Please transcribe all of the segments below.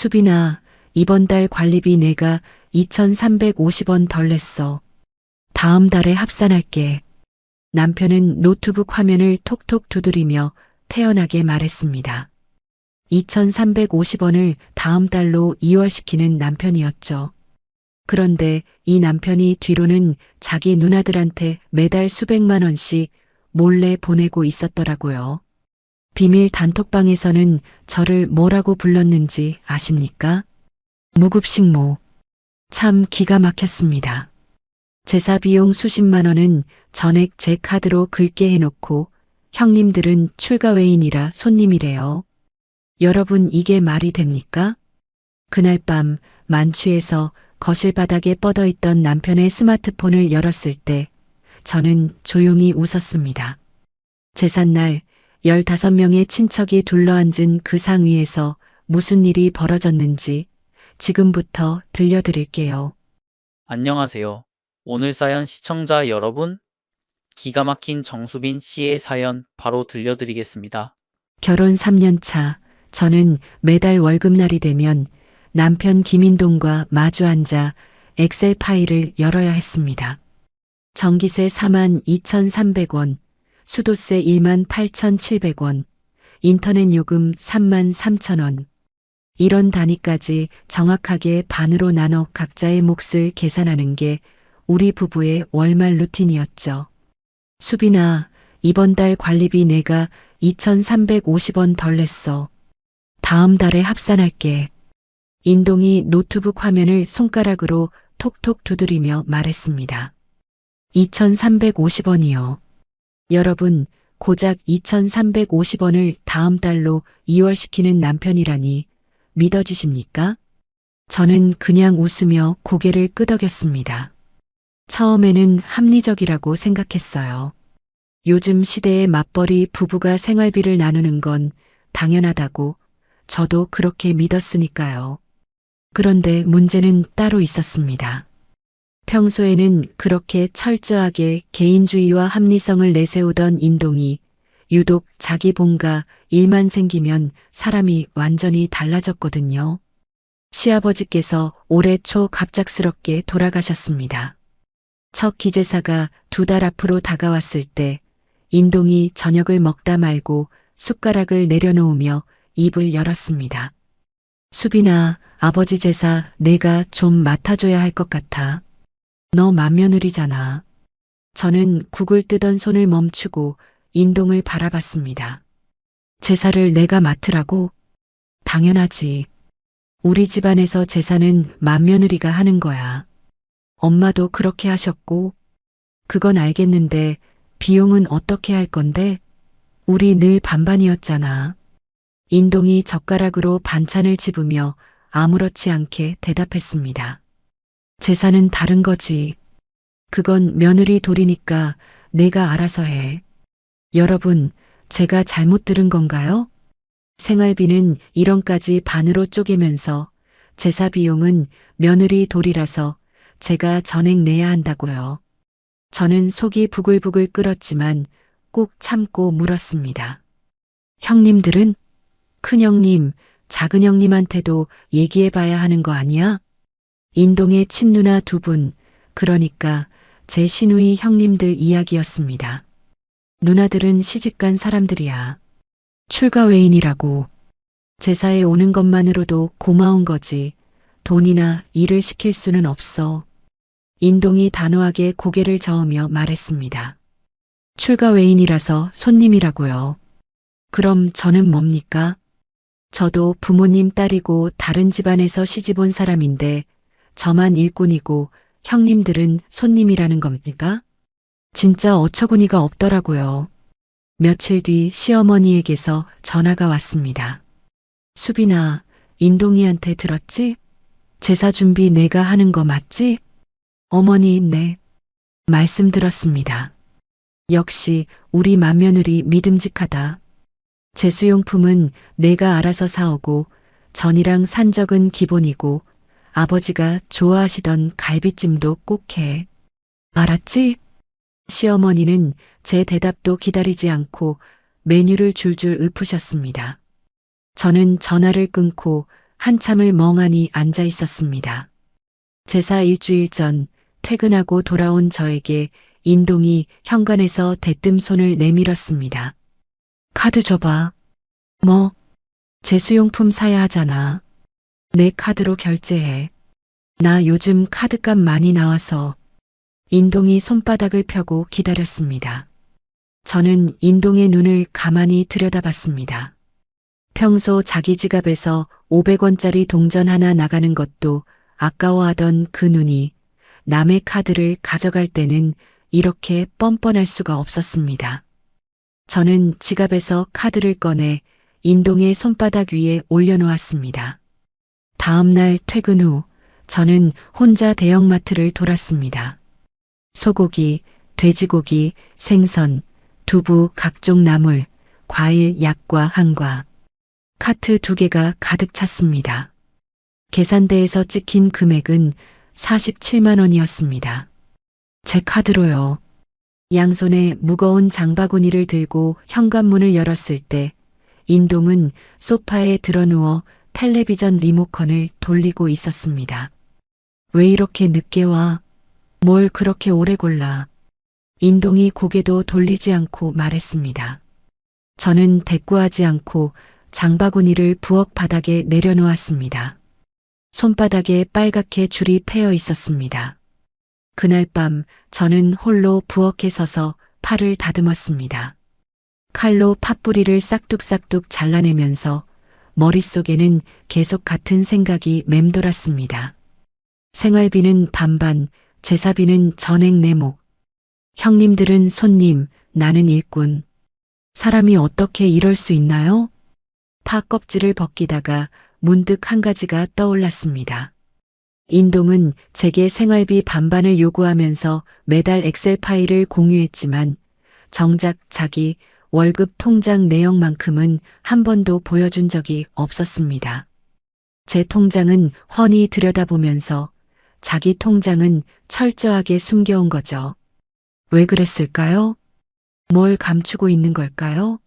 수빈아, 이번 달 관리비 내가 2,350원 덜 냈어. 다음 달에 합산할게. 남편은 노트북 화면을 톡톡 두드리며 태연하게 말했습니다. 2,350원을 다음 달로 이월시키는 남편이었죠. 그런데 이 남편이 뒤로는 자기 누나들한테 매달 수백만 원씩 몰래 보내고 있었더라고요. 비밀 단톡방에서는 저를 뭐라고 불렀는지 아십니까? 무급식모. 참 기가 막혔습니다. 제사 비용 수십만 원은 전액 제 카드로 긁게 해놓고 형님들은 출가 외인이라 손님이래요. 여러분 이게 말이 됩니까? 그날 밤 만취해서 거실 바닥에 뻗어있던 남편의 스마트폰을 열었을 때 저는 조용히 웃었습니다. 제삿날 15명의 친척이 둘러앉은 그 상 위에서 무슨 일이 벌어졌는지 지금부터 들려드릴게요. 안녕하세요. 오늘 사연 시청자 여러분, 기가 막힌 정수빈 씨의 사연 바로 들려드리겠습니다. 결혼 3년 차, 저는 매달 월급날이 되면 남편 김인동과 마주 앉아 엑셀 파일을 열어야 했습니다. 전기세 42,300원, 수도세 18,700원, 인터넷 요금 33,000원. 이런 단위까지 정확하게 반으로 나눠 각자의 몫을 계산하는 게 우리 부부의 월말 루틴이었죠. 수빈아, 이번 달 관리비 내가 2,350원 덜 냈어. 다음 달에 합산할게. 인동이 노트북 화면을 손가락으로 톡톡 두드리며 말했습니다. 2,350원이요. 여러분, 고작 2,350원을 다음 달로 이월시키는 남편이라니 믿어지십니까? 저는 그냥 웃으며 고개를 끄덕였습니다. 처음에는 합리적이라고 생각했어요. 요즘 시대의 맞벌이 부부가 생활비를 나누는 건 당연하다고 저도 그렇게 믿었으니까요. 그런데 문제는 따로 있었습니다. 평소에는 그렇게 철저하게 개인주의와 합리성을 내세우던 인동이 유독 자기 본가 일만 생기면 사람이 완전히 달라졌거든요. 시아버지께서 올해 초 갑작스럽게 돌아가셨습니다. 첫 기제사가 2달 앞으로 다가왔을 때 인동이 저녁을 먹다 말고 숟가락을 내려놓으며 입을 열었습니다. 수빈아, 아버지 제사 내가 좀 맡아줘야 할 것 같아. 너 맏며느리잖아. 저는 국을 뜨던 손을 멈추고 인동을 바라봤습니다. 제사를 내가 맡으라고? 당연하지. 우리 집안에서 제사는 맏며느리가 하는 거야. 엄마도 그렇게 하셨고, 그건 알겠는데 비용은 어떻게 할 건데? 우리 늘 반반이었잖아. 인동이 젓가락으로 반찬을 집으며 아무렇지 않게 대답했습니다. 제사는 다른 거지. 그건 며느리 돌이니까 내가 알아서 해. 여러분, 제가 잘못 들은 건가요? 생활비는 1원까지 반으로 쪼개면서 제사 비용은 며느리 돌이라서 제가 전액 내야 한다고요. 저는 속이 부글부글 끓었지만 꾹 참고 물었습니다. 형님들은? 큰형님, 작은형님한테도 얘기해봐야 하는 거 아니야? 인동의 친누나 2분, 그러니까 제 시누이 형님들 이야기였습니다. 누나들은 시집간 사람들이야. 출가 외인이라고. 제사에 오는 것만으로도 고마운 거지. 돈이나 일을 시킬 수는 없어. 인동이 단호하게 고개를 저으며 말했습니다. 출가 외인이라서 손님이라고요. 그럼 저는 뭡니까? 저도 부모님 딸이고 다른 집안에서 시집 온 사람인데 저만 일꾼이고 형님들은 손님이라는 겁니까? 진짜 어처구니가 없더라고요. 며칠 뒤 시어머니에게서 전화가 왔습니다. 수빈아, 인동이한테 들었지? 제사 준비 내가 하는 거 맞지? 어머니, 네. 말씀 들었습니다. 역시 우리 맏며느리 믿음직하다. 제수용품은 내가 알아서 사오고 전이랑 산적은 기본이고 아버지가 좋아하시던 갈비찜도 꼭 해. 알았지? 시어머니는 제 대답도 기다리지 않고 메뉴를 줄줄 읊으셨습니다. 저는 전화를 끊고 한참을 멍하니 앉아 있었습니다. 제사 일주일 전 퇴근하고 돌아온 저에게 인동이 현관에서 대뜸 손을 내밀었습니다. 카드 줘봐. 뭐? 제수용품 사야 하잖아. 내 카드로 결제해. 나 요즘 카드값 많이 나와서. 인동이 손바닥을 펴고 기다렸습니다. 저는 인동의 눈을 가만히 들여다봤습니다. 평소 자기 지갑에서 500원짜리 동전 하나 나가는 것도 아까워하던 그 눈이 남의 카드를 가져갈 때는 이렇게 뻔뻔할 수가 없었습니다. 저는 지갑에서 카드를 꺼내 인동의 손바닥 위에 올려놓았습니다. 다음 날 퇴근 후 저는 혼자 대형마트를 돌았습니다. 소고기, 돼지고기, 생선, 두부, 각종 나물, 과일, 약과 한과. 카트 2개가 가득 찼습니다. 계산대에서 찍힌 금액은 47만 원이었습니다. 제 카드로요. 양손에 무거운 장바구니를 들고 현관문을 열었을 때 인동은 소파에 드러누워 텔레비전 리모컨을 돌리고 있었습니다. 왜 이렇게 늦게 와? 뭘 그렇게 오래 골라? 인동이 고개도 돌리지 않고 말했습니다. 저는 대꾸하지 않고 장바구니를 부엌 바닥에 내려놓았습니다. 손바닥에 빨갛게 줄이 패여 있었습니다. 그날 밤 저는 홀로 부엌에 서서 팔을 다듬었습니다. 칼로 팥뿌리를 싹둑싹둑 잘라내면서 머릿속에는 계속 같은 생각이 맴돌았습니다. 생활비는 반반, 제사비는 전액 내목. 형님들은 손님, 나는 일꾼. 사람이 어떻게 이럴 수 있나요? 파 껍질을 벗기다가 문득 한 가지가 떠올랐습니다. 인동은 제게 생활비 반반을 요구하면서 매달 엑셀 파일을 공유했지만 정작 자기 월급 통장 내역만큼은 한 번도 보여준 적이 없었습니다. 제 통장은 훤히 들여다보면서 자기 통장은 철저하게 숨겨온 거죠. 왜 그랬을까요? 뭘 감추고 있는 걸까요?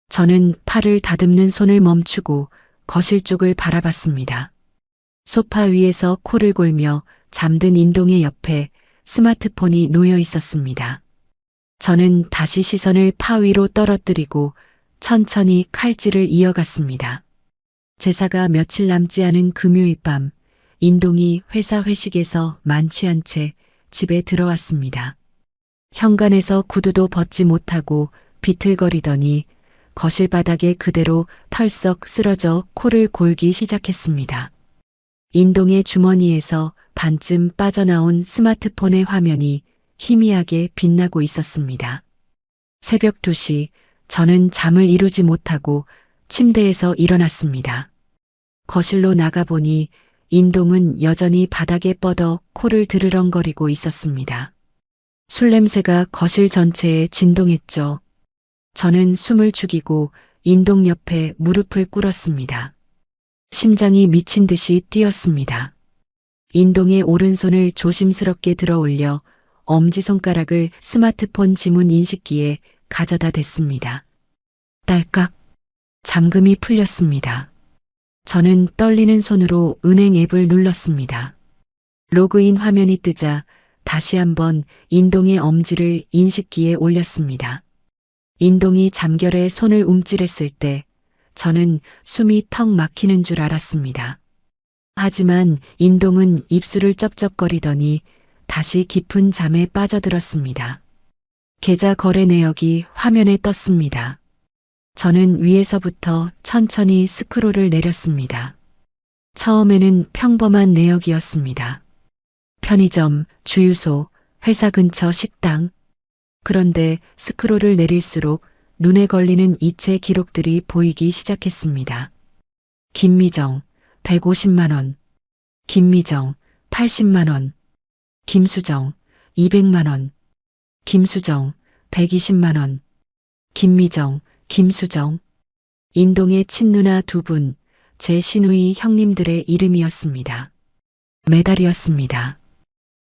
저는 팔을 다듬는 손을 멈추고 거실 쪽을 바라봤습니다. 소파 위에서 코를 골며 잠든 인동의 옆에 스마트폰이 놓여 있었습니다. 저는 다시 시선을 파 위로 떨어뜨리고 천천히 칼질을 이어갔습니다. 제사가 며칠 남지 않은 금요일 밤, 인동이 회사 회식에서 만취한 채 집에 들어왔습니다. 현관에서 구두도 벗지 못하고 비틀거리더니 거실 바닥에 그대로 털썩 쓰러져 코를 골기 시작했습니다. 인동의 주머니에서 반쯤 빠져나온 스마트폰의 화면이 희미하게 빛나고 있었습니다. 새벽 2시 저는 잠을 이루지 못하고 침대에서 일어났습니다. 거실로 나가보니 인동은 여전히 바닥에 뻗어 코를 드르렁거리고 있었습니다. 술 냄새가 거실 전체에 진동했죠. 저는 숨을 죽이고 인동 옆에 무릎을 꿇었습니다. 심장이 미친 듯이 뛰었습니다. 인동의 오른손을 조심스럽게 들어 올려 엄지손가락을 스마트폰 지문 인식기에 가져다 댔습니다. 딸깍. 잠금이 풀렸습니다. 저는 떨리는 손으로 은행 앱을 눌렀습니다. 로그인 화면이 뜨자 다시 한번 인동의 엄지를 인식기에 올렸습니다. 인동이 잠결에 손을 움찔했을 때 저는 숨이 턱 막히는 줄 알았습니다. 하지만 인동은 입술을 쩝쩝거리더니 다시 깊은 잠에 빠져들었습니다. 계좌 거래 내역이 화면에 떴습니다. 저는 위에서부터 천천히 스크롤을 내렸습니다. 처음에는 평범한 내역이었습니다. 편의점, 주유소, 회사 근처 식당. 그런데 스크롤을 내릴수록 눈에 걸리는 이체 기록들이 보이기 시작했습니다. 김미정, 150만 원. 김미정, 80만 원. 김수정, 200만 원. 김수정, 120만 원. 김미정, 김수정. 인동의 친누나 2분, 제 시누이 형님들의 이름이었습니다. 매달이었습니다.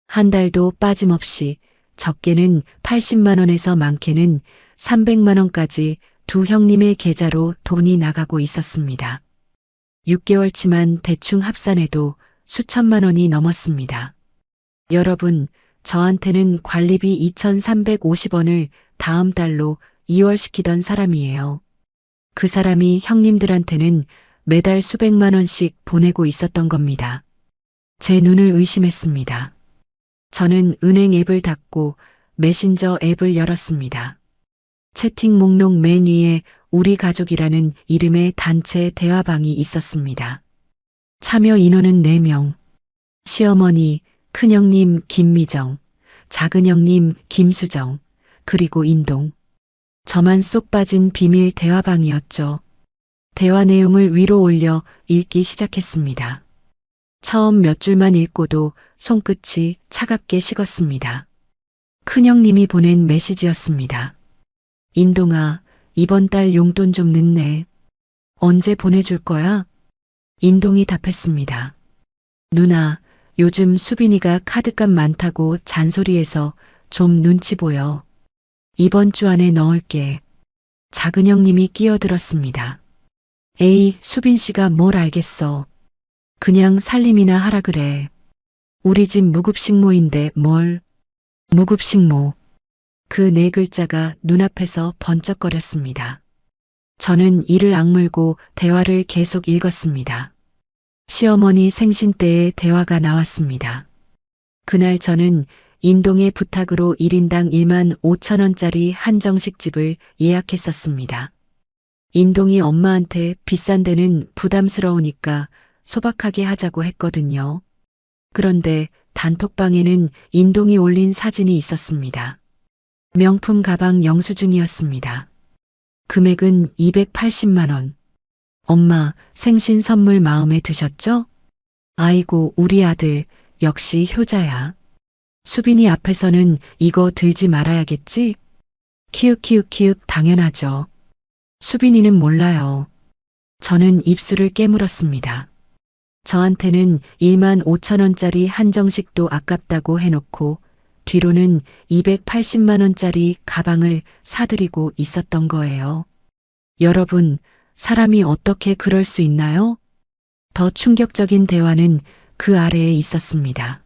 한 달도 빠짐없이 적게는 80만 원에서 많게는 300만 원까지 두 형님의 계좌로 돈이 나가고 있었습니다. 6개월치만 대충 합산해도 수천만 원이 넘었습니다. 여러분, 저한테는 관리비 2,350원을 다음 달로 2월 시키던 사람이에요. 그 사람이 형님들한테는 매달 수백만 원씩 보내고 있었던 겁니다. 제 눈을 의심했습니다. 저는 은행 앱을 닫고 메신저 앱을 열었습니다. 채팅 목록 맨 위에 우리 가족이라는 이름의 단체 대화방이 있었습니다. 참여 인원은 4명. 시어머니, 큰형님 김미정, 작은형님 김수정, 그리고 인동. 저만 쏙 빠진 비밀 대화방이었죠. 대화 내용을 위로 올려 읽기 시작했습니다. 처음 몇 줄만 읽고도 손끝이 차갑게 식었습니다. 큰형님이 보낸 메시지였습니다. 인동아, 이번 달 용돈 좀 늦네. 언제 보내줄 거야? 인동이 답했습니다. 누나, 요즘 수빈이가 카드값 많다고 잔소리해서 좀 눈치 보여. 이번 주 안에 넣을게. 작은형님이 끼어들었습니다. 에이, 수빈 씨가 뭘 알겠어. 그냥 살림이나 하라 그래. 우리 집 무급식모인데 뭘. 무급식모. 그 4글자가 눈앞에서 번쩍거렸습니다. 저는 이를 악물고 대화를 계속 읽었습니다. 시어머니 생신 때의 대화가 나왔습니다. 그날 저는 인동의 부탁으로 1인당 1만 5천 원짜리 한정식집을 예약했었습니다. 인동이 엄마한테 비싼 데는 부담스러우니까 소박하게 하자고 했거든요. 그런데 단톡방에는 인동이 올린 사진이 있었습니다. 명품 가방 영수증이었습니다. 금액은 280만 원. 엄마, 생신 선물 마음에 드셨죠? 아이고, 우리 아들, 역시 효자야. 수빈이 앞에서는 이거 들지 말아야겠지? 키읔키읔키읔 당연하죠. 수빈이는 몰라요. 저는 입술을 깨물었습니다. 저한테는 1만 5천 원짜리 한정식도 아깝다고 해놓고 뒤로는 280만 원짜리 가방을 사드리고 있었던 거예요. 여러분, 사람이 어떻게 그럴 수 있나요? 더 충격적인 대화는 그 아래에 있었습니다.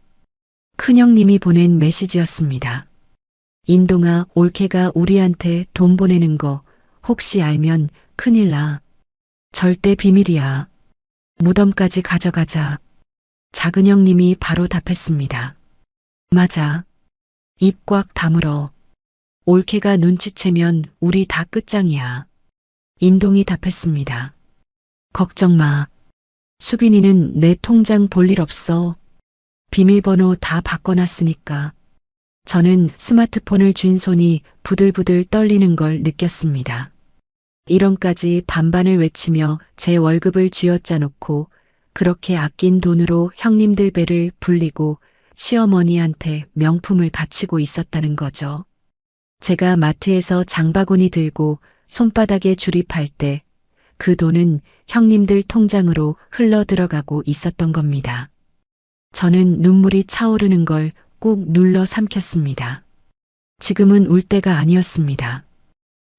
큰형님이 보낸 메시지였습니다. 인동아, 올케가 우리한테 돈 보내는 거 혹시 알면 큰일 나. 절대 비밀이야. 무덤까지 가져가자. 작은형님이 바로 답했습니다. 맞아. 입 꽉 다물어. 올케가 눈치채면 우리 다 끝장이야. 인동이 답했습니다. 걱정 마. 수빈이는 내 통장 볼 일 없어. 비밀번호 다 바꿔놨으니까. 저는 스마트폰을 쥔 손이 부들부들 떨리는 걸 느꼈습니다. 1원까지 반반을 외치며 제 월급을 쥐어짜 놓고 그렇게 아낀 돈으로 형님들 배를 불리고 시어머니한테 명품을 바치고 있었다는 거죠. 제가 마트에서 장바구니 들고 손바닥에 줄입할 때 그 돈은 형님들 통장으로 흘러 들어가고 있었던 겁니다. 저는 눈물이 차오르는 걸 꾹 눌러 삼켰습니다. 지금은 울 때가 아니었습니다.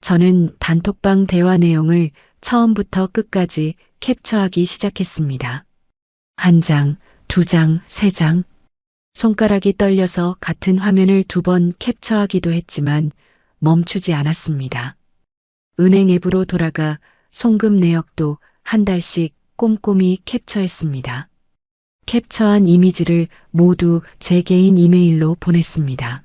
저는 단톡방 대화 내용을 처음부터 끝까지 캡처하기 시작했습니다. 1장, 2장, 3장. 손가락이 떨려서 같은 화면을 2번 캡처하기도 했지만 멈추지 않았습니다. 은행 앱으로 돌아가 송금 내역도 한 달씩 꼼꼼히 캡처했습니다. 캡처한 이미지를 모두 제 개인 이메일로 보냈습니다.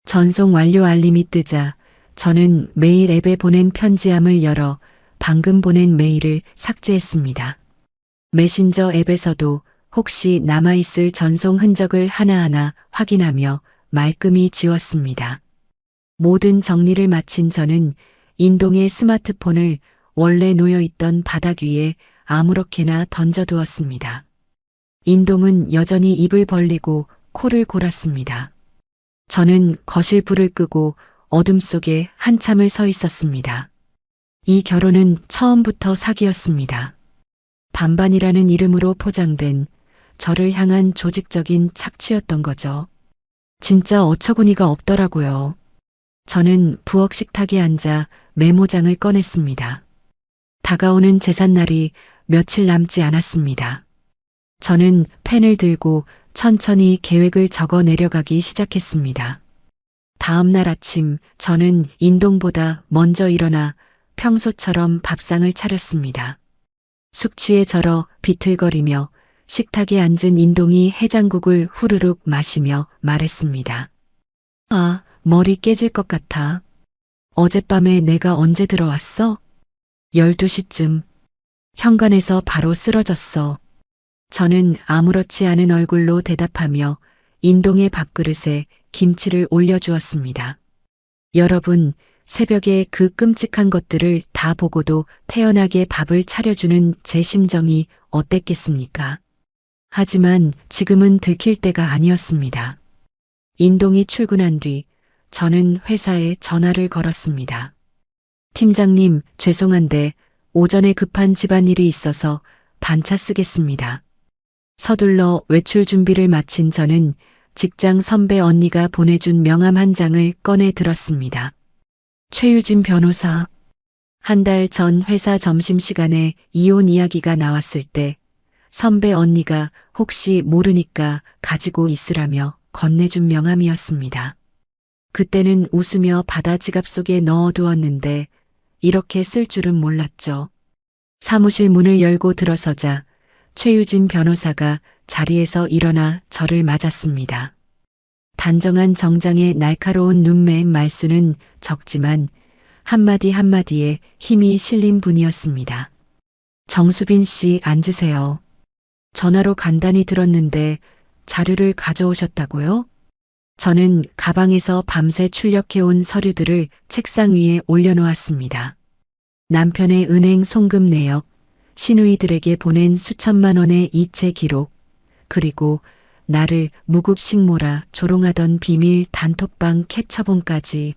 전송 완료 알림이 뜨자 저는 메일 앱에 보낸 편지함을 열어 방금 보낸 메일을 삭제했습니다. 메신저 앱에서도 혹시 남아있을 전송 흔적을 하나하나 확인하며 말끔히 지웠습니다. 모든 정리를 마친 저는 인동의 스마트폰을 원래 놓여있던 바닥 위에 아무렇게나 던져두었습니다. 인동은 여전히 입을 벌리고 코를 골았습니다. 저는 거실 불을 끄고 어둠 속에 한참을 서 있었습니다. 이 결혼은 처음부터 사기였습니다. 반반이라는 이름으로 포장된 저를 향한 조직적인 착취였던 거죠. 진짜 어처구니가 없더라고요. 저는 부엌 식탁에 앉아 메모장을 꺼냈습니다. 다가오는 제삿날이 며칠 남지 않았습니다. 저는 펜을 들고 천천히 계획을 적어 내려가기 시작했습니다. 다음 날 아침 저는 인동보다 먼저 일어나 평소처럼 밥상을 차렸습니다. 숙취에 절어 비틀거리며 식탁에 앉은 인동이 해장국을 후루룩 마시며 말했습니다. 아, 머리 깨질 것 같아. 어젯밤에 내가 언제 들어왔어? 12시쯤. 현관에서 바로 쓰러졌어. 저는 아무렇지 않은 얼굴로 대답하며 인동의 밥그릇에 김치를 올려주었습니다. 여러분, 새벽에 그 끔찍한 것들을 다 보고도 태연하게 밥을 차려주는 제 심정이 어땠겠습니까? 하지만 지금은 들킬 때가 아니었습니다. 인동이 출근한 뒤 저는 회사에 전화를 걸었습니다. 팀장님, 죄송한데 오전에 급한 집안일이 있어서 반차 쓰겠습니다. 서둘러 외출 준비를 마친 저는 직장 선배 언니가 보내준 명함 한 장을 꺼내 들었습니다. 최유진 변호사. 한 달 전 회사 점심시간에 이혼 이야기가 나왔을 때 선배 언니가 혹시 모르니까 가지고 있으라며 건네준 명함이었습니다. 그때는 웃으며 받아 지갑 속에 넣어두었는데 이렇게 쓸 줄은 몰랐죠. 사무실 문을 열고 들어서자 최유진 변호사가 자리에서 일어나 저를 맞았습니다. 단정한 정장의 날카로운 눈매의 말수는 적지만 한마디 한마디에 힘이 실린 분이었습니다. 정수빈 씨, 앉으세요. 전화로 간단히 들었는데 자료를 가져오셨다고요? 저는 가방에서 밤새 출력해온 서류들을 책상 위에 올려놓았습니다. 남편의 은행 송금 내역, 시누이들에게 보낸 수천만 원의 이체 기록, 그리고 나를 무급식모라 조롱하던 비밀 단톡방 캡처본까지.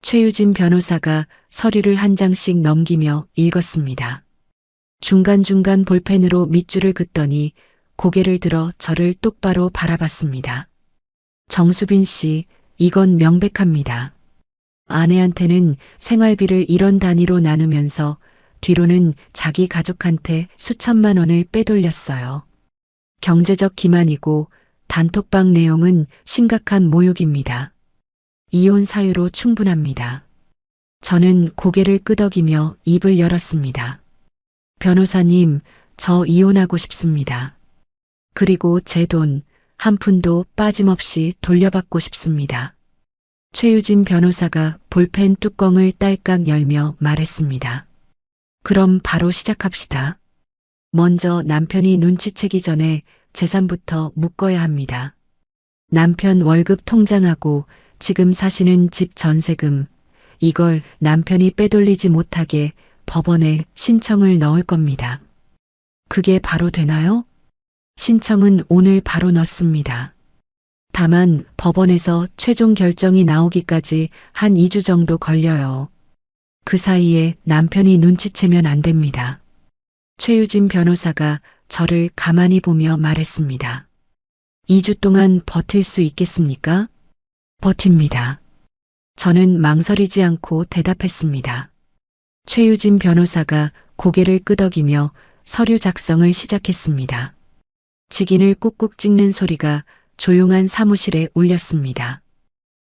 최유진 변호사가 서류를 한 장씩 넘기며 읽었습니다. 중간중간 볼펜으로 밑줄을 긋더니 고개를 들어 저를 똑바로 바라봤습니다. 정수빈 씨, 이건 명백합니다. 아내한테는 생활비를 1원 단위로 나누면서 뒤로는 자기 가족한테 수천만 원을 빼돌렸어요. 경제적 기만이고 단톡방 내용은 심각한 모욕입니다. 이혼 사유로 충분합니다. 저는 고개를 끄덕이며 입을 열었습니다. 변호사님, 저 이혼하고 싶습니다. 그리고 제 돈 한 푼도 빠짐없이 돌려받고 싶습니다. 최유진 변호사가 볼펜 뚜껑을 딸깍 열며 말했습니다. 그럼 바로 시작합시다. 먼저 남편이 눈치채기 전에 재산부터 묶어야 합니다. 남편 월급 통장하고 지금 사시는 집 전세금, 이걸 남편이 빼돌리지 못하게 법원에 신청을 넣을 겁니다. 그게 바로 되나요? 신청은 오늘 바로 넣습니다. 다만 법원에서 최종 결정이 나오기까지 한 2주 정도 걸려요. 그 사이에 남편이 눈치채면 안 됩니다. 최유진 변호사가 저를 가만히 보며 말했습니다. 2주 동안 버틸 수 있겠습니까? 버팁니다. 저는 망설이지 않고 대답했습니다. 최유진 변호사가 고개를 끄덕이며 서류 작성을 시작했습니다. 직인을 꾹꾹 찍는 소리가 조용한 사무실에 울렸습니다.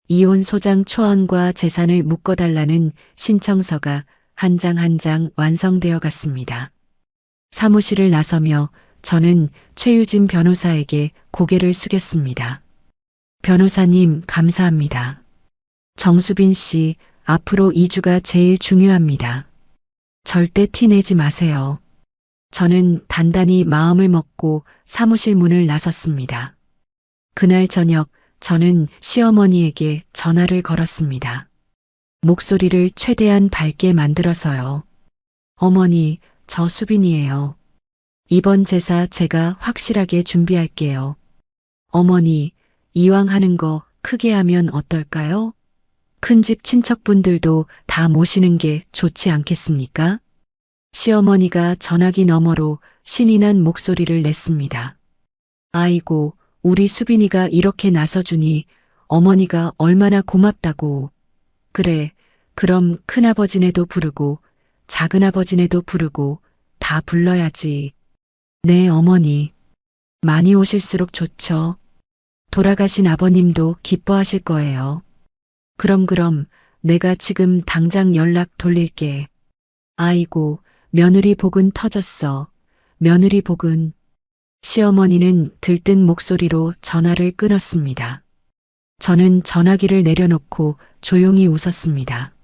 이혼 소장 초안과 재산을 묶어달라는 신청서가 한 장 한 장 완성되어 갔습니다. 사무실을 나서며 저는 최유진 변호사에게 고개를 숙였습니다. 변호사님, 감사합니다. 정수빈 씨, 앞으로 2주가 제일 중요합니다. 절대 티내지 마세요. 저는 단단히 마음을 먹고 사무실 문을 나섰습니다. 그날 저녁 저는 시어머니에게 전화를 걸었습니다. 목소리를 최대한 밝게 만들어서요. 어머니, 저 수빈이에요. 이번 제사 제가 확실하게 준비할게요. 어머니, 이왕 하는 거 크게 하면 어떨까요? 큰집 친척분들도 다 모시는 게 좋지 않겠습니까? 시어머니가 전화기 너머로 신이 난 목소리를 냈습니다. 아이고, 우리 수빈이가 이렇게 나서주니 어머니가 얼마나 고맙다고. 그래, 그럼 큰아버지네도 부르고 작은아버지네도 부르고 다 다 불러야지. 네, 어머니. 많이 오실수록 좋죠. 돌아가신 아버님도 기뻐하실 거예요. 그럼 내가 지금 당장 연락 돌릴게. 아이고, 며느리 복은 터졌어. 며느리 복은. 시어머니는 들뜬 목소리로 전화를 끊었습니다. 저는 전화기를 내려놓고 조용히 웃었습니다.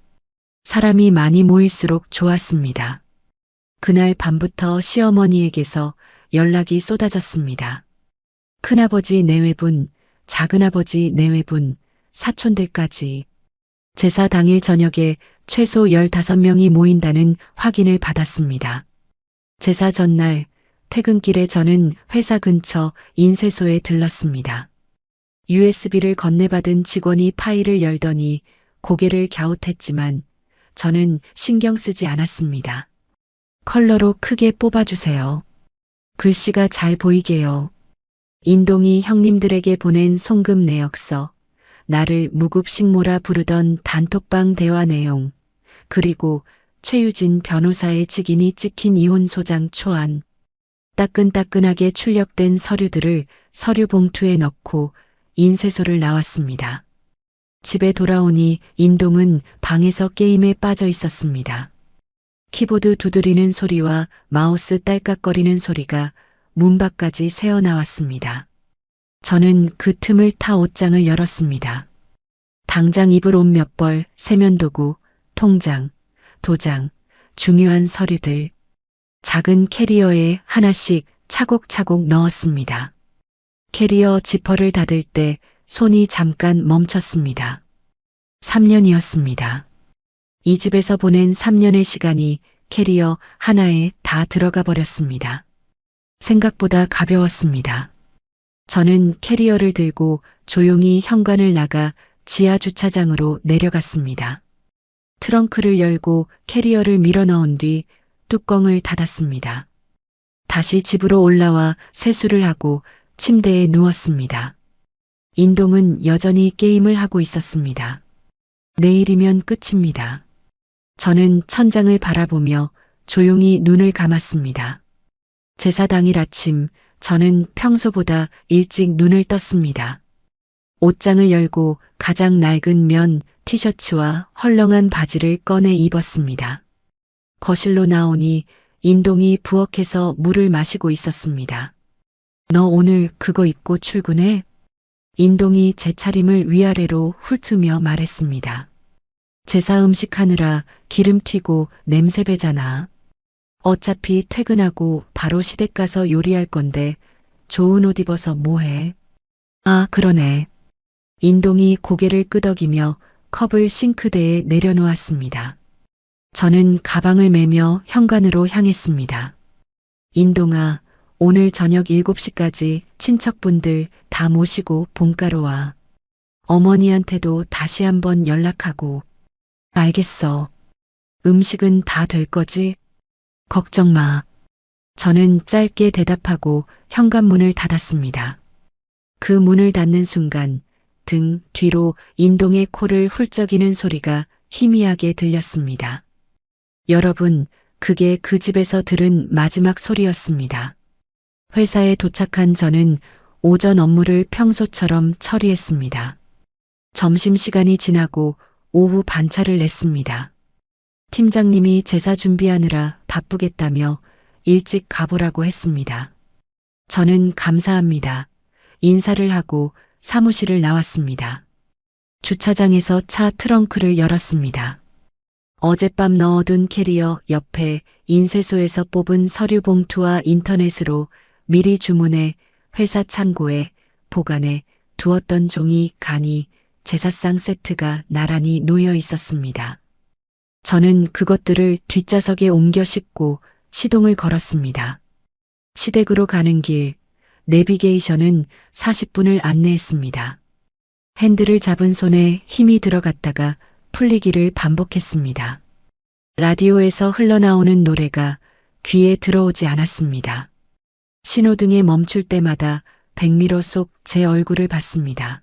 사람이 많이 모일수록 좋았습니다. 그날 밤부터 시어머니에게서 연락이 쏟아졌습니다. 큰아버지 내외분, 작은아버지 내외분, 사촌들까지. 제사 당일 저녁에 최소 15명이 모인다는 확인을 받았습니다. 제사 전날 퇴근길에 저는 회사 근처 인쇄소에 들렀습니다. USB를 건네받은 직원이 파일을 열더니 고개를 갸웃했지만 저는 신경 쓰지 않았습니다. 컬러로 크게 뽑아주세요. 글씨가 잘 보이게요. 인동이 형님들에게 보낸 송금 내역서, 나를 무급식모라 부르던 단톡방 대화 내용, 그리고 최유진 변호사의 직인이 찍힌 이혼소장 초안, 따끈따끈하게 출력된 서류들을 서류 봉투에 넣고 인쇄소를 나왔습니다. 집에 돌아오니 인동은 방에서 게임에 빠져 있었습니다. 키보드 두드리는 소리와 마우스 딸깍거리는 소리가 문 밖까지 새어나왔습니다. 저는 그 틈을 타 옷장을 열었습니다. 당장 입을 옷 몇 벌, 세면도구, 통장, 도장, 중요한 서류들, 작은 캐리어에 하나씩 차곡차곡 넣었습니다. 캐리어 지퍼를 닫을 때 손이 잠깐 멈췄습니다. 3년이었습니다. 이 집에서 보낸 3년의 시간이 캐리어 하나에 다 들어가 버렸습니다. 생각보다 가벼웠습니다. 저는 캐리어를 들고 조용히 현관을 나가 지하 주차장으로 내려갔습니다. 트렁크를 열고 캐리어를 밀어 넣은 뒤 뚜껑을 닫았습니다. 다시 집으로 올라와 세수를 하고 침대에 누웠습니다. 인동은 여전히 게임을 하고 있었습니다. 내일이면 끝입니다. 저는 천장을 바라보며 조용히 눈을 감았습니다. 제사 당일 아침 저는 평소보다 일찍 눈을 떴습니다. 옷장을 열고 가장 낡은 면 티셔츠와 헐렁한 바지를 꺼내 입었습니다. 거실로 나오니 인동이 부엌에서 물을 마시고 있었습니다. 너 오늘 그거 입고 출근해? 인동이 제 차림을 위아래로 훑으며 말했습니다. 제사 음식 하느라 기름 튀고 냄새 배잖아. 어차피 퇴근하고 바로 시댁 가서 요리할 건데 좋은 옷 입어서 뭐해? 아, 그러네. 인동이 고개를 끄덕이며 컵을 싱크대에 내려놓았습니다. 저는 가방을 메며 현관으로 향했습니다. 인동아, 오늘 저녁 7시까지 친척분들 다 모시고 본가로 와. 어머니한테도 다시 한번 연락하고. 알겠어. 음식은 다 될 거지? 걱정 마. 저는 짧게 대답하고 현관문을 닫았습니다. 그 문을 닫는 순간 등 뒤로 인동의 코를 훌쩍이는 소리가 희미하게 들렸습니다. 여러분, 그게 그 집에서 들은 마지막 소리였습니다. 회사에 도착한 저는 오전 업무를 평소처럼 처리했습니다. 점심시간이 지나고 오후 반차를 냈습니다. 팀장님이 제사 준비하느라 바쁘겠다며 일찍 가보라고 했습니다. 저는 감사합니다. 인사를 하고 사무실을 나왔습니다. 주차장에서 차 트렁크를 열었습니다. 어젯밤 넣어둔 캐리어 옆에 인쇄소에서 뽑은 서류 봉투와 인터넷으로 미리 주문해 회사 창고에 보관해 두었던 종이, 간이, 제사상 세트가 나란히 놓여 있었습니다. 저는 그것들을 뒷좌석에 옮겨 싣고 시동을 걸었습니다. 시댁으로 가는 길, 내비게이션은 40분을 안내했습니다. 핸들을 잡은 손에 힘이 들어갔다가 풀리기를 반복했습니다. 라디오에서 흘러나오는 노래가 귀에 들어오지 않았습니다. 신호등에 멈출 때마다 백미러 속 제 얼굴을 봤습니다.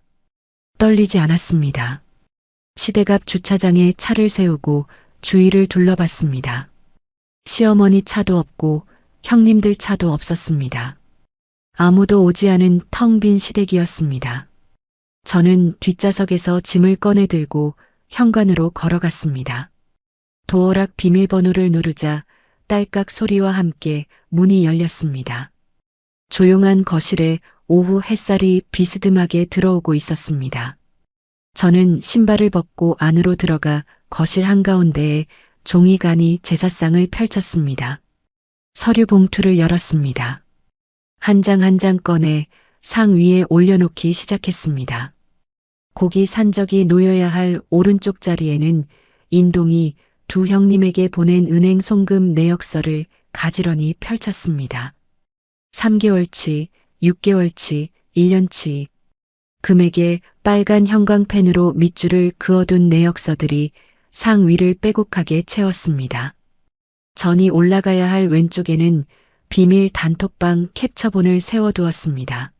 떨리지 않았습니다. 시댁 앞 주차장에 차를 세우고 주위를 둘러봤습니다. 시어머니 차도 없고 형님들 차도 없었습니다. 아무도 오지 않은 텅 빈 시댁이었습니다. 저는 뒷좌석에서 짐을 꺼내 들고 현관으로 걸어갔습니다. 도어락 비밀번호를 누르자 딸깍 소리와 함께 문이 열렸습니다. 조용한 거실에 오후 햇살이 비스듬하게 들어오고 있었습니다. 저는 신발을 벗고 안으로 들어가 거실 한가운데에 종이간이 제사상을 펼쳤습니다. 서류 봉투를 열었습니다. 한 장 한 장 꺼내 상 위에 올려놓기 시작했습니다. 고기 산적이 놓여야 할 오른쪽 자리에는 인동이 두 형님에게 보낸 은행 송금 내역서를 가지런히 펼쳤습니다. 3개월치, 6개월치, 1년치. 금액에 빨간 형광펜으로 밑줄을 그어둔 내역서들이 상 위를 빼곡하게 채웠습니다. 전이 올라가야 할 왼쪽에는 비밀 단톡방 캡처본을 세워두었습니다.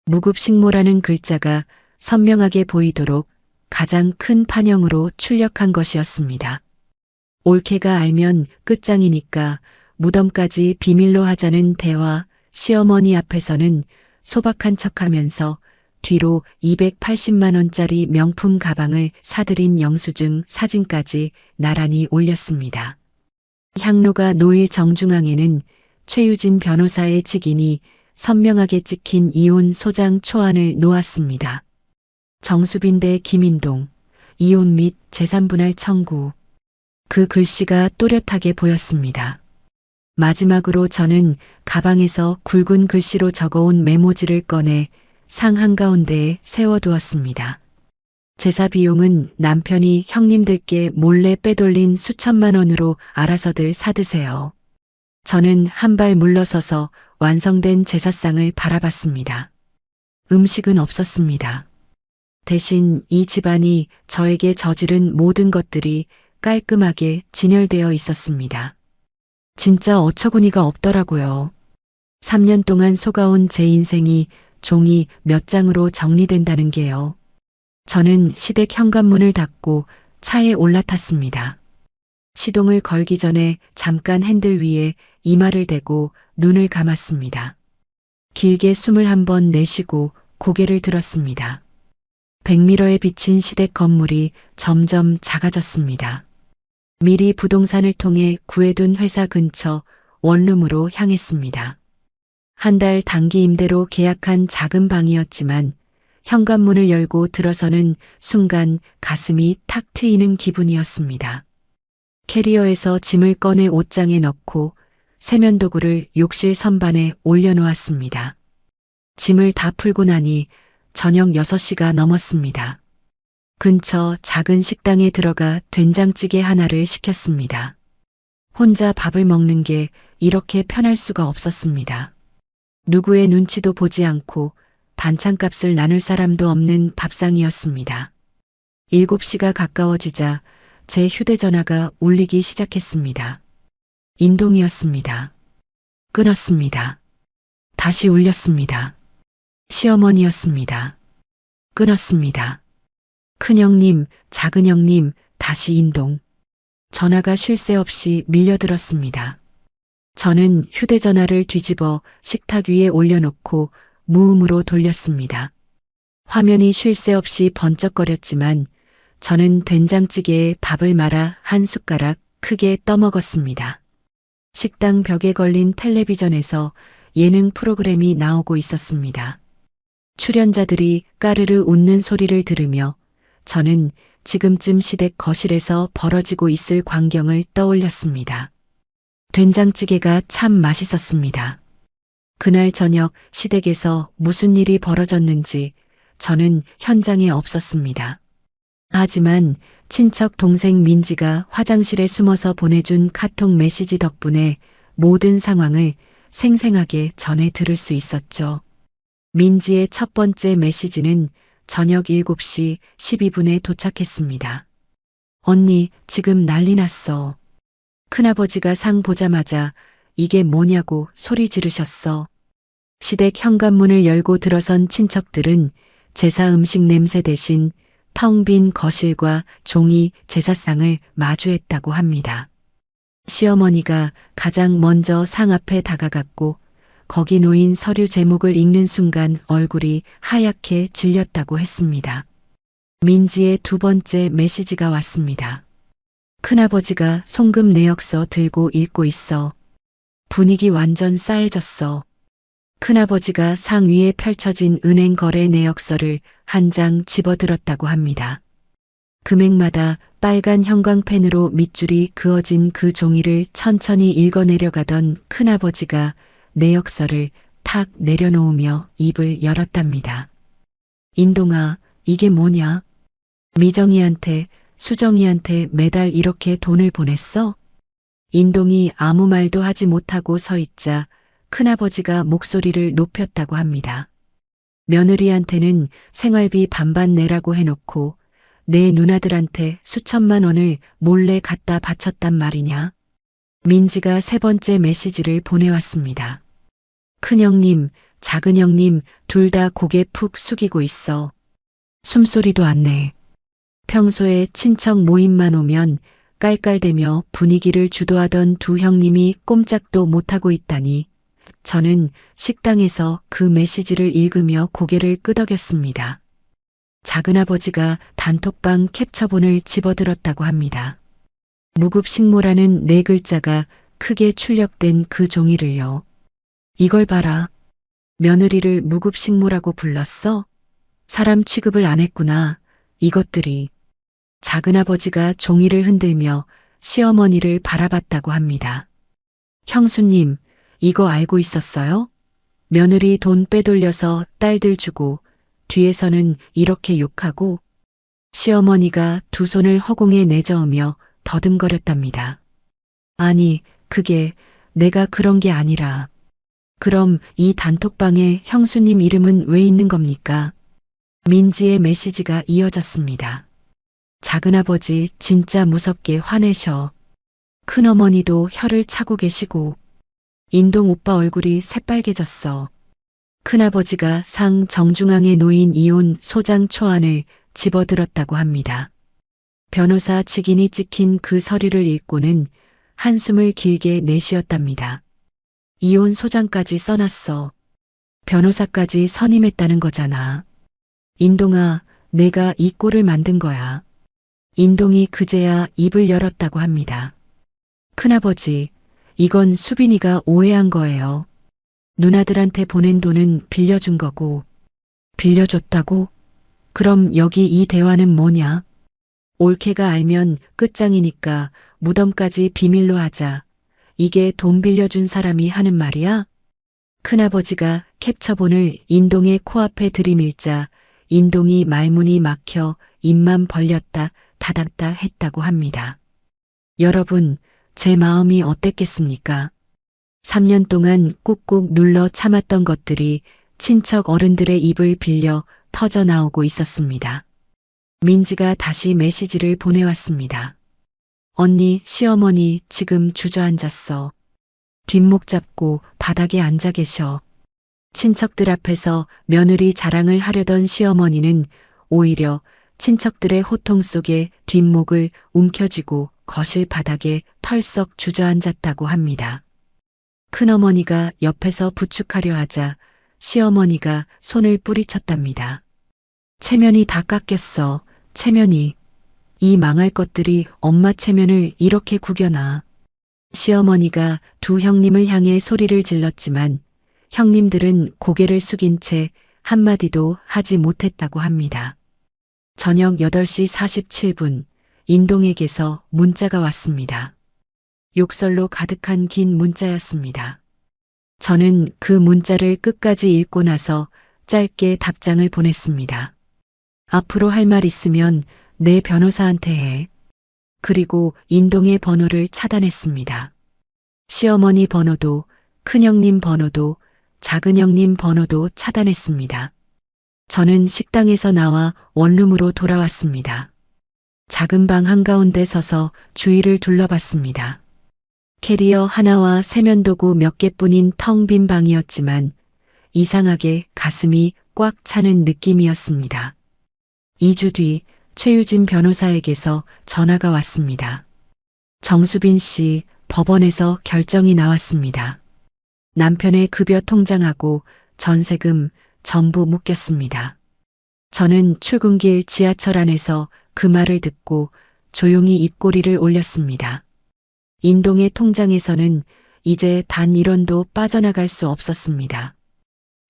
무급식모라는 글자가 선명하게 보이도록 가장 큰 판형으로 출력한 것이었습니다. 올케가 알면 끝장이니까 무덤까지 비밀로 하자는 대화. 시어머니 앞에서는 소박한 척하면서 뒤로 280만 원짜리 명품 가방을 사들인 영수증 사진까지 나란히 올렸습니다. 향로가 놓일 정중앙에는 최유진 변호사의 직인이 선명하게 찍힌 이혼 소장 초안을 놓았습니다. 정수빈 대 김인동, 이혼 및 재산분할 청구. 그 글씨가 또렷하게 보였습니다. 마지막으로 저는 가방에서 굵은 글씨로 적어온 메모지를 꺼내 상 한가운데에 세워두었습니다. 제사 비용은 남편이 형님들께 몰래 빼돌린 수천만 원으로 알아서들 사드세요. 저는 한 발 물러서서 완성된 제사상을 바라봤습니다. 음식은 없었습니다. 대신 이 집안이 저에게 저지른 모든 것들이 깔끔하게 진열되어 있었습니다. 진짜 어처구니가 없더라고요. 3년 동안 속아온 제 인생이 종이 몇 장으로 정리된다는 게요. 저는 시댁 현관문을 닫고 차에 올라탔습니다. 시동을 걸기 전에 잠깐 핸들 위에 이마를 대고 눈을 감았습니다. 길게 숨을 한번 내쉬고 고개를 들었습니다. 백미러에 비친 시댁 건물이 점점 작아졌습니다. 미리 부동산을 통해 구해둔 회사 근처 원룸으로 향했습니다. 한 달 단기 임대로 계약한 작은 방이었지만 현관문을 열고 들어서는 순간 가슴이 탁 트이는 기분이었습니다. 캐리어에서 짐을 꺼내 옷장에 넣고 세면도구를 욕실 선반에 올려놓았습니다. 짐을 다 풀고 나니 저녁 6시가 넘었습니다. 근처 작은 식당에 들어가 된장찌개 하나를 시켰습니다. 혼자 밥을 먹는 게 이렇게 편할 수가 없었습니다. 누구의 눈치도 보지 않고 반찬값을 나눌 사람도 없는 밥상이었습니다. 7시가 가까워지자 제 휴대전화가 울리기 시작했습니다. 인동이었습니다. 끊었습니다. 다시 울렸습니다. 시어머니였습니다. 끊었습니다. 큰형님, 작은형님, 다시 인동. 전화가 쉴 새 없이 밀려들었습니다. 저는 휴대전화를 뒤집어 식탁 위에 올려놓고 무음으로 돌렸습니다. 화면이 쉴 새 없이 번쩍거렸지만 저는 된장찌개에 밥을 말아 한 숟가락 크게 떠먹었습니다. 식당 벽에 걸린 텔레비전에서 예능 프로그램이 나오고 있었습니다. 출연자들이 까르르 웃는 소리를 들으며 저는 지금쯤 시댁 거실에서 벌어지고 있을 광경을 떠올렸습니다. 된장찌개가 참 맛있었습니다. 그날 저녁 시댁에서 무슨 일이 벌어졌는지 저는 현장에 없었습니다. 하지만 친척 동생 민지가 화장실에 숨어서 보내준 카톡 메시지 덕분에 모든 상황을 생생하게 전해 들을 수 있었죠. 민지의 첫 번째 메시지는 저녁 7시 12분에 도착했습니다. 언니, 지금 난리 났어. 큰아버지가 상 보자마자 이게 뭐냐고 소리 지르셨어. 시댁 현관문을 열고 들어선 친척들은 제사 음식 냄새 대신 텅 빈 거실과 종이 제사상을 마주했다고 합니다. 시어머니가 가장 먼저 상 앞에 다가갔고 거기 놓인 서류 제목을 읽는 순간 얼굴이 하얗게 질렸다고 했습니다. 민지의 두 번째 메시지가 왔습니다. 큰아버지가 송금 내역서 들고 읽고 있어. 분위기 완전 싸해졌어. 큰아버지가 상 위에 펼쳐진 은행 거래 내역서를 한 장 집어들었다고 합니다. 금액마다 빨간 형광펜으로 밑줄이 그어진 그 종이를 천천히 읽어내려가던 큰아버지가 내역서를 탁 내려놓으며 입을 열었답니다. 인동아, 이게 뭐냐? 미정이한테, 수정이한테 매달 이렇게 돈을 보냈어? 인동이 아무 말도 하지 못하고 서 있자 큰아버지가 목소리를 높였다고 합니다. 며느리한테는 생활비 반반 내라고 해놓고 내 누나들한테 수천만 원을 몰래 갖다 바쳤단 말이냐? 민지가 세 번째 메시지를 보내왔습니다. 큰형님, 작은형님 둘 다 고개 푹 숙이고 있어. 숨소리도 안 내. 평소에 친척 모임만 오면 깔깔대며 분위기를 주도하던 두 형님이 꼼짝도 못하고 있다니 저는 식당에서 그 메시지를 읽으며 고개를 끄덕였습니다. 작은아버지가 단톡방 캡처본을 집어들었다고 합니다. 무급식모라는 네 글자가 크게 출력된 그 종이를요. 이걸 봐라. 며느리를 무급식모라고 불렀어? 사람 취급을 안 했구나. 이것들이. 작은아버지가 종이를 흔들며 시어머니를 바라봤다고 합니다. 형수님, 이거 알고 있었어요? 며느리 돈 빼돌려서 딸들 주고 뒤에서는 이렇게 욕하고 시어머니가 두 손을 허공에 내저으며 더듬거렸답니다. 아니, 그게 내가 그런 게 아니라. 그럼 이 단톡방에 형수님 이름은 왜 있는 겁니까? 민지의 메시지가 이어졌습니다. 작은아버지 진짜 무섭게 화내셔. 큰어머니도 혀를 차고 계시고 인동 오빠 얼굴이 새빨개졌어. 큰아버지가 상 정중앙에 놓인 이혼 소장 초안을 집어들었다고 합니다. 변호사 직인이 찍힌 그 서류를 읽고는 한숨을 길게 내쉬었답니다. 이혼 소장까지 써놨어. 변호사까지 선임했다는 거잖아. 인동아, 내가 이 꼴을 만든 거야. 인동이 그제야 입을 열었다고 합니다. 큰아버지, 이건 수빈이가 오해한 거예요. 누나들한테 보낸 돈은 빌려준 거고. 빌려줬다고? 그럼 여기 이 대화는 뭐냐? 올케가 알면 끝장이니까 무덤까지 비밀로 하자. 이게 돈 빌려준 사람이 하는 말이야? 큰아버지가 캡처본을 인동의 코앞에 들이밀자 인동이 말문이 막혀 입만 벌렸다 닫았다 했다고 합니다. 여러분, 제 마음이 어땠겠습니까? 3년 동안 꾹꾹 눌러 참았던 것들이 친척 어른들의 입을 빌려 터져 나오고 있었습니다. 민지가 다시 메시지를 보내왔습니다. 언니, 시어머니 지금 주저앉았어. 뒷목 잡고 바닥에 앉아 계셔. 친척들 앞에서 며느리 자랑을 하려던 시어머니는 오히려 친척들의 호통 속에 뒷목을 움켜쥐고 거실 바닥에 털썩 주저앉았다고 합니다. 큰어머니가 옆에서 부축하려 하자 시어머니가 손을 뿌리쳤답니다. 체면이 다 깎였어. 체면이. 이 망할 것들이 엄마 체면을 이렇게 구겨놔. 시어머니가 두 형님을 향해 소리를 질렀지만 형님들은 고개를 숙인 채 한마디도 하지 못했다고 합니다. 저녁 8시 47분 인동에게서 문자가 왔습니다. 욕설로 가득한 긴 문자였습니다. 저는 그 문자를 끝까지 읽고 나서 짧게 답장을 보냈습니다. 앞으로 할 말 있으면 내 변호사한테 해. 그리고 인동의 번호를 차단했습니다. 시어머니 번호도, 큰형님 번호도, 작은형님 번호도 차단했습니다. 저는 식당에서 나와 원룸으로 돌아왔습니다. 작은 방 한가운데 서서 주위를 둘러봤습니다. 캐리어 하나와 세면도구 몇 개뿐인 텅 빈 방이었지만 이상하게 가슴이 꽉 차는 느낌이었습니다. 2주 뒤 최유진 변호사에게서 전화가 왔습니다. 정수빈 씨, 법원에서 결정이 나왔습니다. 남편의 급여 통장하고 전세금 전부 묶였습니다. 저는 출근길 지하철 안에서 그 말을 듣고 조용히 입꼬리를 올렸습니다. 인동의 통장에서는 이제 단 1원도 빠져나갈 수 없었습니다.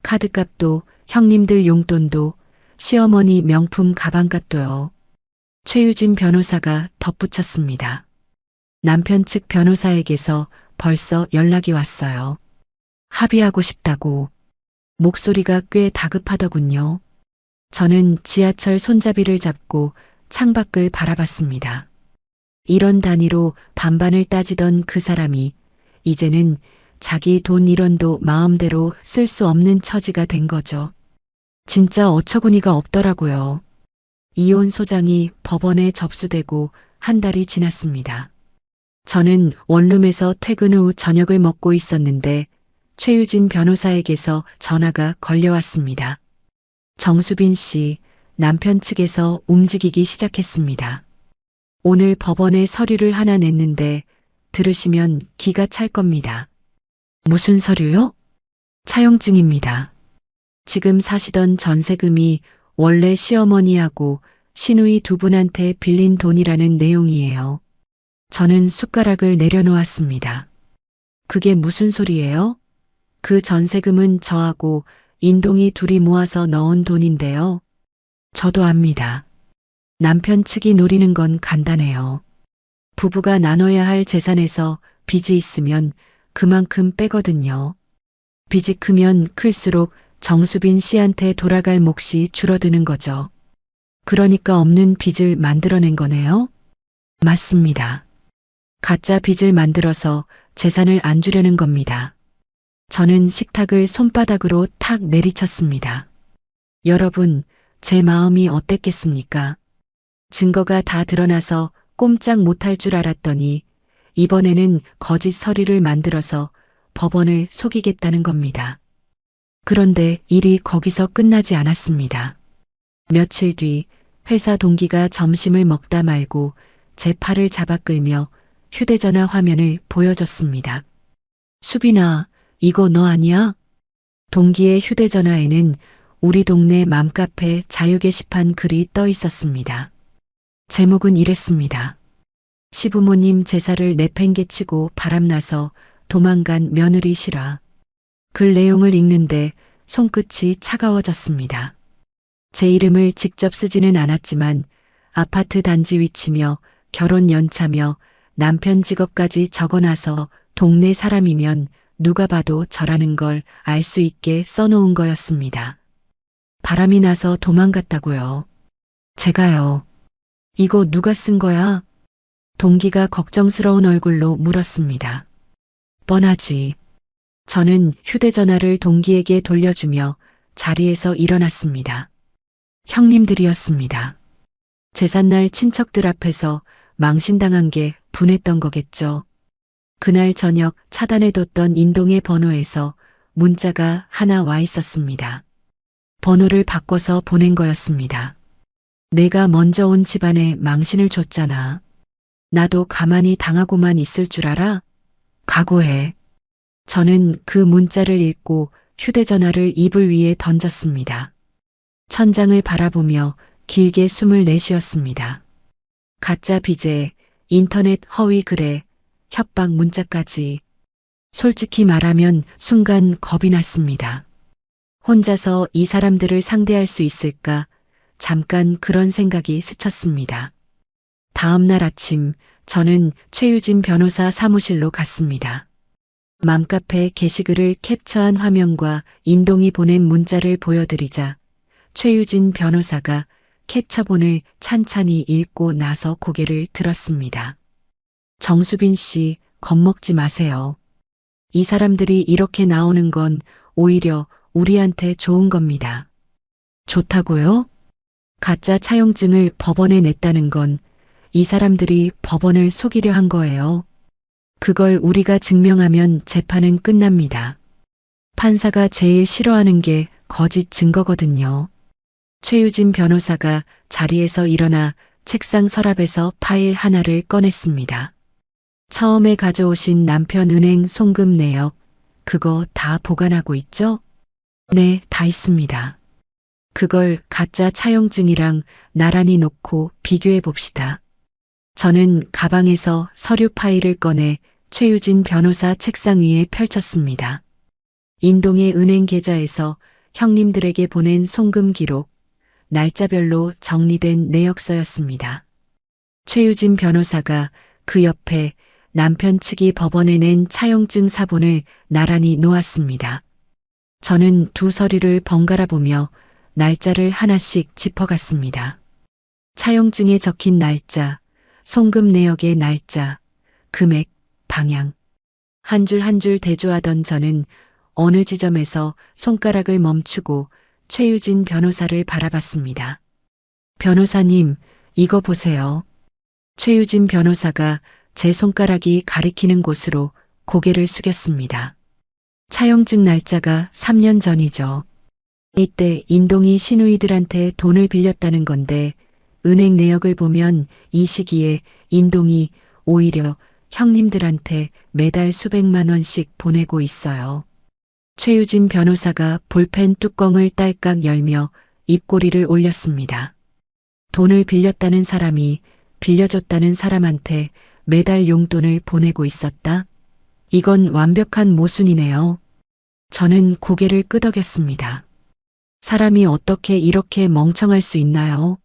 카드값도 형님들 용돈도 시어머니 명품 가방값도요. 최유진 변호사가 덧붙였습니다. 남편 측 변호사에게서 벌써 연락이 왔어요. 합의하고 싶다고. 목소리가 꽤 다급하더군요. 저는 지하철 손잡이를 잡고 창밖을 바라봤습니다. 1원 단위로 반반을 따지던 그 사람이 이제는 자기 돈 1원도 마음대로 쓸 수 없는 처지가 된 거죠. 진짜 어처구니가 없더라고요. 이혼 소장이 법원에 접수되고 한 달이 지났습니다. 저는 원룸에서 퇴근 후 저녁을 먹고 있었는데 최유진 변호사에게서 전화가 걸려왔습니다. 정수빈 씨, 남편 측에서 움직이기 시작했습니다. 오늘 법원에 서류를 하나 냈는데 들으시면 기가 찰 겁니다. 무슨 서류요? 차용증입니다. 지금 사시던 전세금이 원래 시어머니하고 시누이 두 분한테 빌린 돈이라는 내용이에요. 저는 숟가락을 내려놓았습니다. 그게 무슨 소리예요? 그 전세금은 저하고 인동이 둘이 모아서 넣은 돈인데요. 저도 압니다. 남편 측이 노리는 건 간단해요. 부부가 나눠야 할 재산에서 빚이 있으면 그만큼 빼거든요. 빚이 크면 클수록 정수빈 씨한테 돌아갈 몫이 줄어드는 거죠. 그러니까 없는 빚을 만들어낸 거네요? 맞습니다. 가짜 빚을 만들어서 재산을 안 주려는 겁니다. 저는 식탁을 손바닥으로 탁 내리쳤습니다. 여러분, 제 마음이 어땠겠습니까? 증거가 다 드러나서 꼼짝 못할 줄 알았더니 이번에는 거짓 서류를 만들어서 법원을 속이겠다는 겁니다. 그런데 일이 거기서 끝나지 않았습니다. 며칠 뒤 회사 동기가 점심을 먹다 말고 제 팔을 잡아 끌며 휴대전화 화면을 보여줬습니다. 수빈아, 이거 너 아니야? 동기의 휴대전화에는 우리 동네 맘카페 자유 게시판 글이 떠 있었습니다. 제목은 이랬습니다. 시부모님 제사를 내팽개치고 바람나서 도망간 며느리 실화. 글 내용을 읽는데 손끝이 차가워졌습니다. 제 이름을 직접 쓰지는 않았지만 아파트 단지 위치며 결혼 연차며 남편 직업까지 적어놔서 동네 사람이면 누가 봐도 저라는 걸 알 수 있게 써놓은 거였습니다. 바람이 나서 도망갔다고요. 제가요. 이거 누가 쓴 거야? 동기가 걱정스러운 얼굴로 물었습니다. 뻔하지. 저는 휴대전화를 동기에게 돌려주며 자리에서 일어났습니다. 형님들이었습니다. 제삿날 친척들 앞에서 망신당한 게 분했던 거겠죠. 그날 저녁 차단해뒀던 인동의 번호에서 문자가 하나 와 있었습니다. 번호를 바꿔서 보낸 거였습니다. 내가 먼저 온 집안에 망신을 줬잖아. 나도 가만히 당하고만 있을 줄 알아? 각오해. 저는 그 문자를 읽고 휴대전화를 이불 위에 던졌습니다. 천장을 바라보며 길게 숨을 내쉬었습니다. 가짜 비제, 인터넷 허위 글에 협박 문자까지. 솔직히 말하면 순간 겁이 났습니다. 혼자서 이 사람들을 상대할 수 있을까? 잠깐 그런 생각이 스쳤습니다. 다음 날 아침 저는 최유진 변호사 사무실로 갔습니다. 맘카페 게시글을 캡처한 화면과 인동이 보낸 문자를 보여드리자 최유진 변호사가 캡처본을 찬찬히 읽고 나서 고개를 들었습니다. 정수빈 씨, 겁먹지 마세요. 이 사람들이 이렇게 나오는 건 오히려 우리한테 좋은 겁니다. 좋다고요? 가짜 차용증을 법원에 냈다는 건 이 사람들이 법원을 속이려 한 거예요. 그걸 우리가 증명하면 재판은 끝납니다. 판사가 제일 싫어하는 게 거짓 증거거든요. 최유진 변호사가 자리에서 일어나 책상 서랍에서 파일 하나를 꺼냈습니다. 처음에 가져오신 남편 은행 송금 내역, 그거 다 보관하고 있죠? 네, 다 있습니다. 그걸 가짜 차용증이랑 나란히 놓고 비교해 봅시다. 저는 가방에서 서류 파일을 꺼내 최유진 변호사 책상 위에 펼쳤습니다. 인동의 은행 계좌에서 형님들에게 보낸 송금 기록, 날짜별로 정리된 내역서였습니다. 최유진 변호사가 그 옆에 남편 측이 법원에 낸 차용증 사본을 나란히 놓았습니다. 저는 두 서류를 번갈아 보며 날짜를 하나씩 짚어갔습니다. 차용증에 적힌 날짜, 송금 내역의 날짜, 금액, 방향. 한 줄 한 줄 대조하던 저는 어느 지점에서 손가락을 멈추고 최유진 변호사를 바라봤습니다. 변호사님, 이거 보세요. 최유진 변호사가 제 손가락이 가리키는 곳으로 고개를 숙였습니다. 차용증 날짜가 3년 전이죠. 이때 인동이 시누이들한테 돈을 빌렸다는 건데 은행 내역을 보면 이 시기에 인동이 오히려 형님들한테 매달 수백만 원씩 보내고 있어요. 최유진 변호사가 볼펜 뚜껑을 딸깍 열며 입꼬리를 올렸습니다. 돈을 빌렸다는 사람이 빌려줬다는 사람한테 매달 용돈을 보내고 있었다? 이건 완벽한 모순이네요. 저는 고개를 끄덕였습니다. 사람이 어떻게 이렇게 멍청할 수 있나요?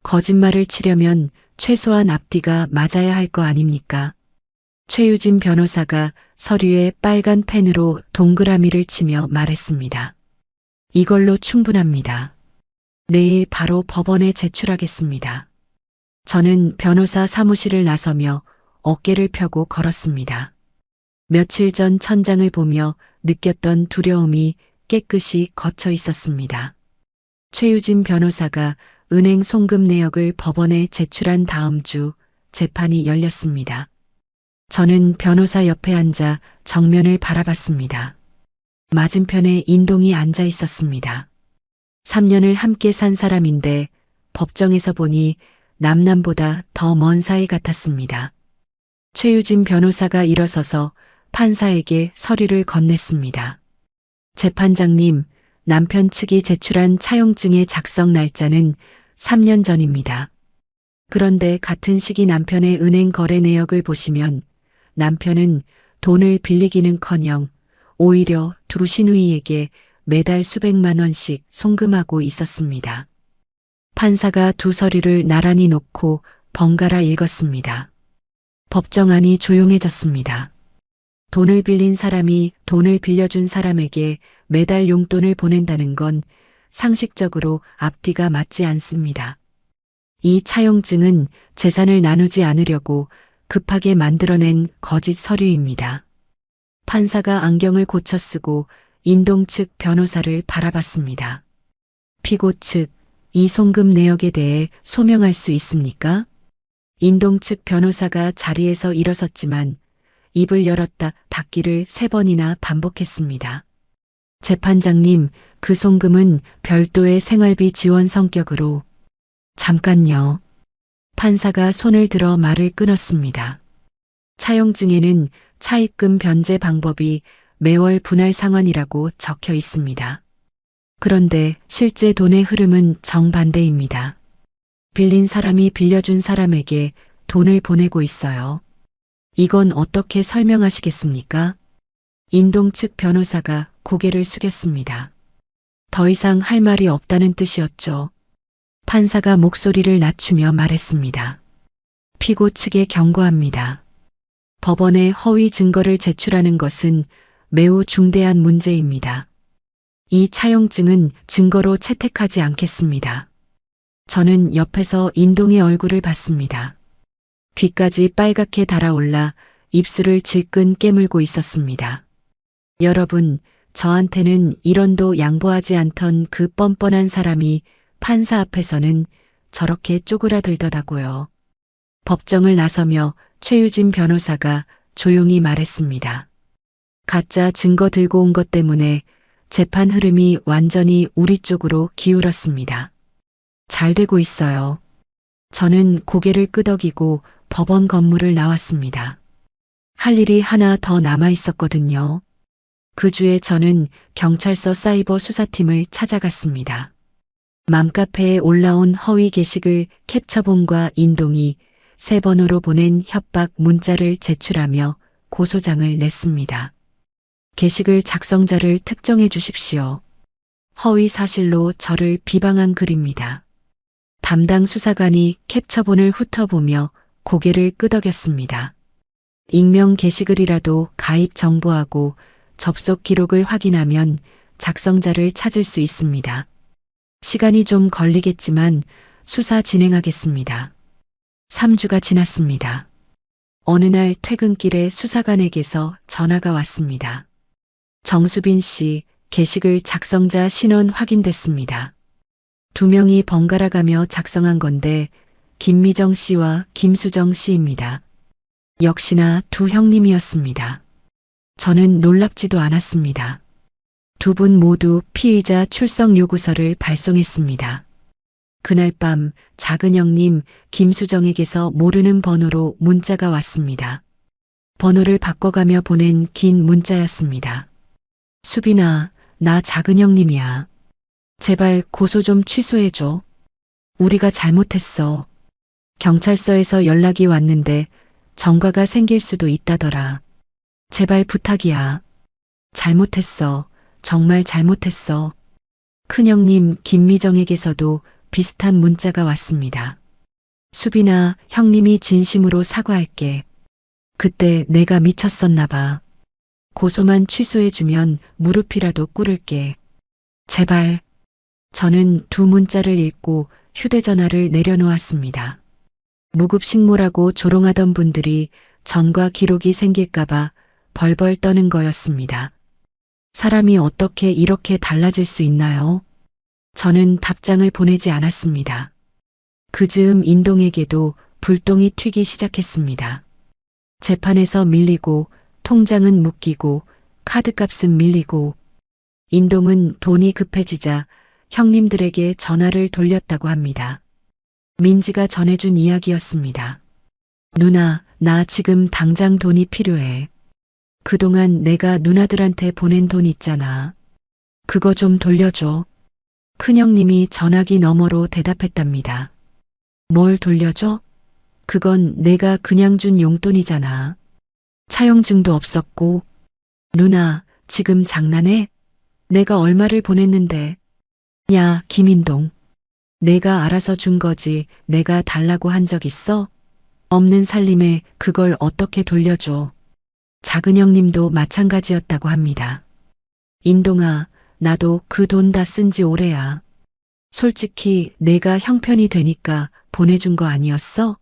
거짓말을 치려면 최소한 앞뒤가 맞아야 할 거 아닙니까? 최유진 변호사가 서류에 빨간 펜으로 동그라미를 치며 말했습니다. 이걸로 충분합니다. 내일 바로 법원에 제출하겠습니다. 저는 변호사 사무실을 나서며 어깨를 펴고 걸었습니다. 며칠 전 천장을 보며 느꼈던 두려움이 깨끗이 걷혀 있었습니다. 최유진 변호사가 은행 송금 내역을 법원에 제출한 다음 주 재판이 열렸습니다. 저는 변호사 옆에 앉아 정면을 바라봤습니다. 맞은편에 인동이 앉아 있었습니다. 3년을 함께 산 사람인데 법정에서 보니 남남보다 더 먼 사이 같았습니다. 최유진 변호사가 일어서서 판사에게 서류를 건넸습니다. 재판장님, 남편 측이 제출한 차용증의 작성 날짜는 3년 전입니다. 그런데 같은 시기 남편의 은행 거래 내역을 보시면 남편은 돈을 빌리기는커녕 오히려 두 시누이에게 매달 수백만 원씩 송금하고 있었습니다. 판사가 두 서류를 나란히 놓고 번갈아 읽었습니다. 법정 안이 조용해졌습니다. 돈을 빌린 사람이 돈을 빌려준 사람에게 매달 용돈을 보낸다는 건 상식적으로 앞뒤가 맞지 않습니다. 이 차용증은 재산을 나누지 않으려고 급하게 만들어낸 거짓 서류입니다. 판사가 안경을 고쳐 쓰고 인동 측 변호사를 바라봤습니다. 피고 측, 이 송금 내역에 대해 소명할 수 있습니까? 인동 측 변호사가 자리에서 일어섰지만 입을 열었다 닫기를 3번이나 반복했습니다. 재판장님, 그 송금은 별도의 생활비 지원 성격으로. 잠깐요. 판사가 손을 들어 말을 끊었습니다. 차용증에는 차입금 변제 방법이 매월 분할 상환이라고 적혀 있습니다. 그런데 실제 돈의 흐름은 정반대입니다. 빌린 사람이 빌려준 사람에게 돈을 보내고 있어요. 이건 어떻게 설명하시겠습니까? 인동 측 변호사가 고개를 숙였습니다. 더 이상 할 말이 없다는 뜻이었죠. 판사가 목소리를 낮추며 말했습니다. 피고 측에 경고합니다. 법원에 허위 증거를 제출하는 것은 매우 중대한 문제입니다. 이 차용증은 증거로 채택하지 않겠습니다. 저는 옆에서 인동의 얼굴을 봤습니다. 귀까지 빨갛게 달아올라 입술을 질끈 깨물고 있었습니다. 여러분, 저한테는 1원도 양보하지 않던 그 뻔뻔한 사람이 판사 앞에서는 저렇게 쪼그라들더라고요. 법정을 나서며 최유진 변호사가 조용히 말했습니다. 가짜 증거 들고 온 것 때문에 재판 흐름이 완전히 우리 쪽으로 기울었습니다. 잘 되고 있어요. 저는 고개를 끄덕이고 법원 건물을 나왔습니다. 할 일이 하나 더 남아 있었거든요. 그 주에 저는 경찰서 사이버 수사팀을 찾아갔습니다. 맘카페에 올라온 허위 게시글 캡처본과 인동이 3번으로 보낸 협박 문자를 제출하며 고소장을 냈습니다. 게시글 작성자를 특정해 주십시오. 허위 사실로 저를 비방한 글입니다. 담당 수사관이 캡처본을 훑어보며 고개를 끄덕였습니다. 익명 게시글이라도 가입 정보하고 접속 기록을 확인하면 작성자를 찾을 수 있습니다. 시간이 좀 걸리겠지만 수사 진행하겠습니다. 3주가 지났습니다. 어느 날 퇴근길에 수사관에게서 전화가 왔습니다. 정수빈 씨, 게시글 작성자 신원 확인됐습니다. 2명이 번갈아 가며 작성한 건데 김미정 씨와 김수정 씨입니다. 역시나 2 형님이었습니다. 저는 놀랍지도 않았습니다. 2분 모두 피의자 출석 요구서를 발송했습니다. 그날 밤 작은 형님 김수정에게서 모르는 번호로 문자가 왔습니다. 번호를 바꿔가며 보낸 긴 문자였습니다. 수빈아, 나 작은 형님이야. 제발 고소 좀 취소해줘. 우리가 잘못했어. 경찰서에서 연락이 왔는데 전과가 생길 수도 있다더라. 제발 부탁이야. 잘못했어. 정말 잘못했어. 큰형님 김미정에게서도 비슷한 문자가 왔습니다. 수빈아, 형님이 진심으로 사과할게. 그때 내가 미쳤었나 봐. 고소만 취소해주면 무릎이라도 꿇을게. 제발. 저는 2 문자를 읽고 휴대전화를 내려놓았습니다. 무급식모라고 조롱하던 분들이 전과 기록이 생길까봐 벌벌 떠는 거였습니다. 사람이 어떻게 이렇게 달라질 수 있나요? 저는 답장을 보내지 않았습니다. 그 즈음 인동에게도 불똥이 튀기 시작했습니다. 재판에서 밀리고 통장은 묶이고 카드값은 밀리고 인동은 돈이 급해지자 형님들에게 전화를 돌렸다고 합니다. 민지가 전해준 이야기였습니다. 누나, 나 지금 당장 돈이 필요해. 그동안 내가 누나들한테 보낸 돈 있잖아. 그거 좀 돌려줘. 큰형님이 전화기 너머로 대답했답니다. 뭘 돌려줘? 그건 내가 그냥 준 용돈이잖아. 차용증도 없었고. 누나, 지금 장난해? 내가 얼마를 보냈는데. 야, 김인동. 내가 알아서 준 거지 내가 달라고 한 적 있어? 없는 살림에 그걸 어떻게 돌려줘. 작은 형님도 마찬가지였다고 합니다. 인동아, 나도 그 돈 다 쓴 지 오래야. 솔직히 내가 형편이 되니까 보내준 거 아니었어?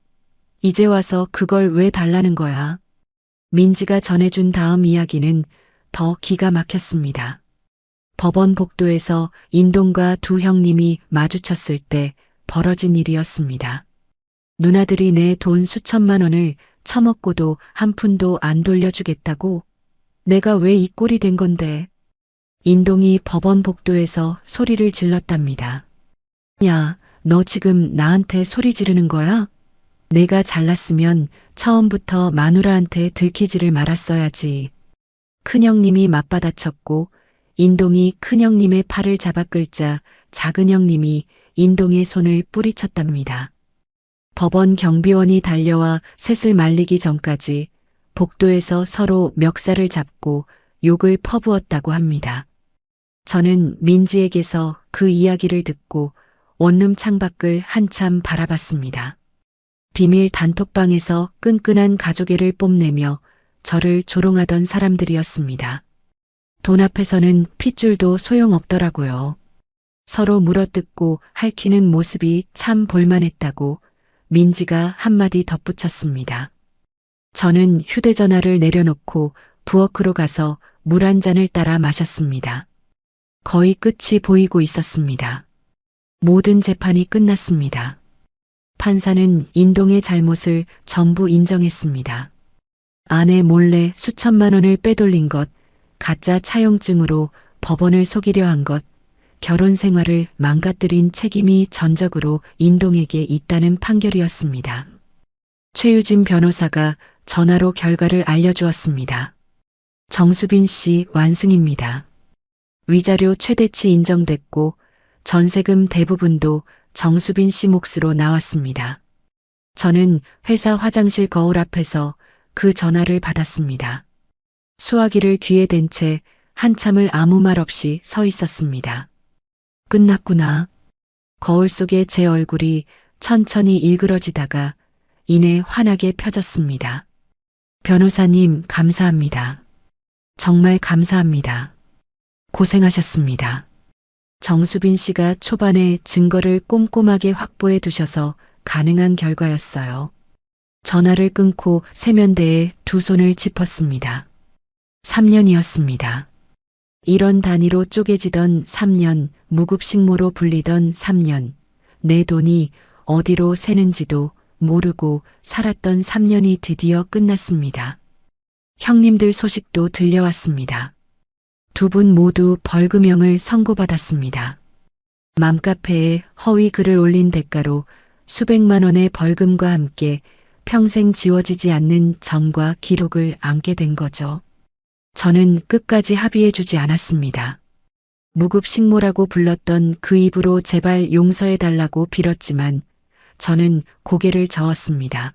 이제 와서 그걸 왜 달라는 거야? 민지가 전해준 다음 이야기는 더 기가 막혔습니다. 법원 복도에서 인동과 2 형님이 마주쳤을 때 벌어진 일이었습니다. 누나들이 내 돈 수천만 원을 처먹고도 한 푼도 안 돌려주겠다고? 내가 왜 이 꼴이 된 건데? 인동이 법원 복도에서 소리를 질렀답니다. 야, 너 지금 나한테 소리 지르는 거야? 내가 잘났으면 처음부터 마누라한테 들키지를 말았어야지. 큰형님이 맞받아쳤고 인동이 큰형님의 팔을 잡아 끌자 작은형님이 인동의 손을 뿌리쳤답니다. 법원 경비원이 달려와 셋을 말리기 전까지 복도에서 서로 멱살을 잡고 욕을 퍼부었다고 합니다. 저는 민지에게서 그 이야기를 듣고 원룸 창밖을 한참 바라봤습니다. 비밀 단톡방에서 끈끈한 가족애를 뽐내며 저를 조롱하던 사람들이었습니다. 돈 앞에서는 핏줄도 소용없더라고요. 서로 물어뜯고 핥히는 모습이 참 볼만했다고 민지가 한마디 덧붙였습니다. 저는 휴대전화를 내려놓고 부엌으로 가서 물 한 잔을 따라 마셨습니다. 거의 끝이 보이고 있었습니다. 모든 재판이 끝났습니다. 판사는 인동의 잘못을 전부 인정했습니다. 아내 몰래 수천만 원을 빼돌린 것, 가짜 차용증으로 법원을 속이려 한 것, 결혼 생활을 망가뜨린 책임이 전적으로 인동에게 있다는 판결이었습니다. 최유진 변호사가 전화로 결과를 알려주었습니다. 정수빈 씨 완승입니다. 위자료 최대치 인정됐고 전세금 대부분도 정수빈 씨 몫으로 나왔습니다. 저는 회사 화장실 거울 앞에서 그 전화를 받았습니다. 수화기를 귀에 댄 채 한참을 아무 말 없이 서 있었습니다. 끝났구나. 거울 속에 제 얼굴이 천천히 일그러지다가 이내 환하게 펴졌습니다. 변호사님, 감사합니다. 정말 감사합니다. 고생하셨습니다. 정수빈 씨가 초반에 증거를 꼼꼼하게 확보해 두셔서 가능한 결과였어요. 전화를 끊고 세면대에 두 손을 짚었습니다. 3년이었습니다. 이런 단위로 쪼개지던 3년, 무급식모로 불리던 3년, 내 돈이 어디로 새는지도 모르고 살았던 3년이 드디어 끝났습니다. 형님들 소식도 들려왔습니다. 두 분 모두 벌금형을 선고받았습니다. 맘카페에 허위 글을 올린 대가로 수백만 원의 벌금과 함께 평생 지워지지 않는 전과 기록을 안게 된 거죠. 저는 끝까지 합의해주지 않았습니다. 무급식모라고 불렀던 그 입으로 제발 용서해달라고 빌었지만 저는 고개를 저었습니다.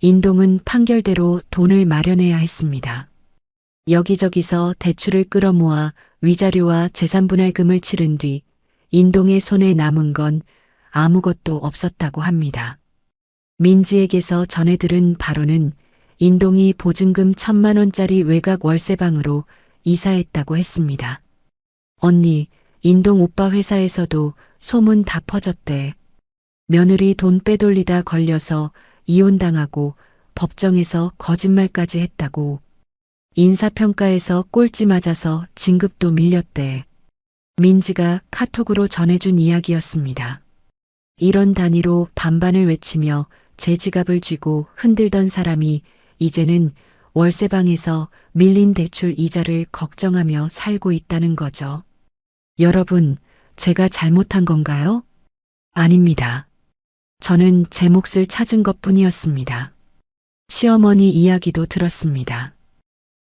인동은 판결대로 돈을 마련해야 했습니다. 여기저기서 대출을 끌어모아 위자료와 재산분할금을 치른 뒤 인동의 손에 남은 건 아무것도 없었다고 합니다. 민지에게서 전해 들은 바로는 인동이 보증금 1,000만 원짜리 외곽 월세방으로 이사했다고 했습니다. 언니, 인동 오빠 회사에서도 소문 다 퍼졌대. 며느리 돈 빼돌리다 걸려서 이혼당하고 법정에서 거짓말까지 했다고. 인사평가에서 꼴찌 맞아서 진급도 밀렸대. 민지가 카톡으로 전해준 이야기였습니다. 이런 단위로 반반을 외치며 제 지갑을 쥐고 흔들던 사람이 이제는 월세방에서 밀린 대출 이자를 걱정하며 살고 있다는 거죠. 여러분, 제가 잘못한 건가요? 아닙니다. 저는 제 몫을 찾은 것뿐이었습니다. 시어머니 이야기도 들었습니다.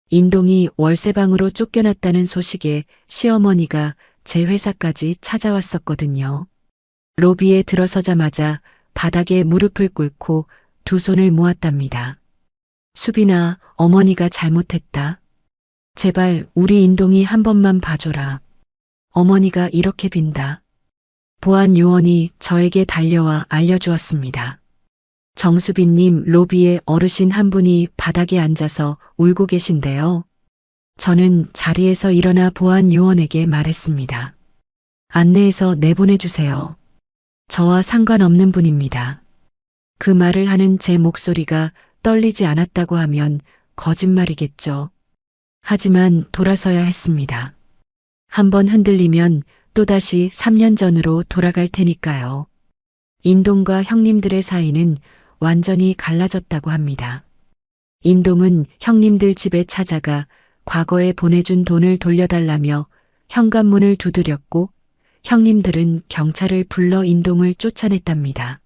인동이 월세방으로 쫓겨났다는 소식에 시어머니가 제 회사까지 찾아왔었거든요. 로비에 들어서자마자 바닥에 무릎을 꿇고 두 손을 모았답니다. 수빈아, 어머니가 잘못했다. 제발 우리 인동이 한 번만 봐줘라. 어머니가 이렇게 빈다. 보안 요원이 저에게 달려와 알려주었습니다. 정수빈님, 로비에 어르신 한 분이 바닥에 앉아서 울고 계신데요. 저는 자리에서 일어나 보안 요원에게 말했습니다. 안내해서 내보내주세요. 저와 상관없는 분입니다. 그 말을 하는 제 목소리가 떨리지 않았다고 하면 거짓말이겠죠. 하지만 돌아서야 했습니다. 한번 흔들리면 또다시 3년 전으로 돌아갈 테니까요. 인동과 형님들의 사이는 완전히 갈라졌다고 합니다. 인동은 형님들 집에 찾아가 과거에 보내준 돈을 돌려달라며 현관문을 두드렸고 형님들은 경찰을 불러 인동을 쫓아냈답니다.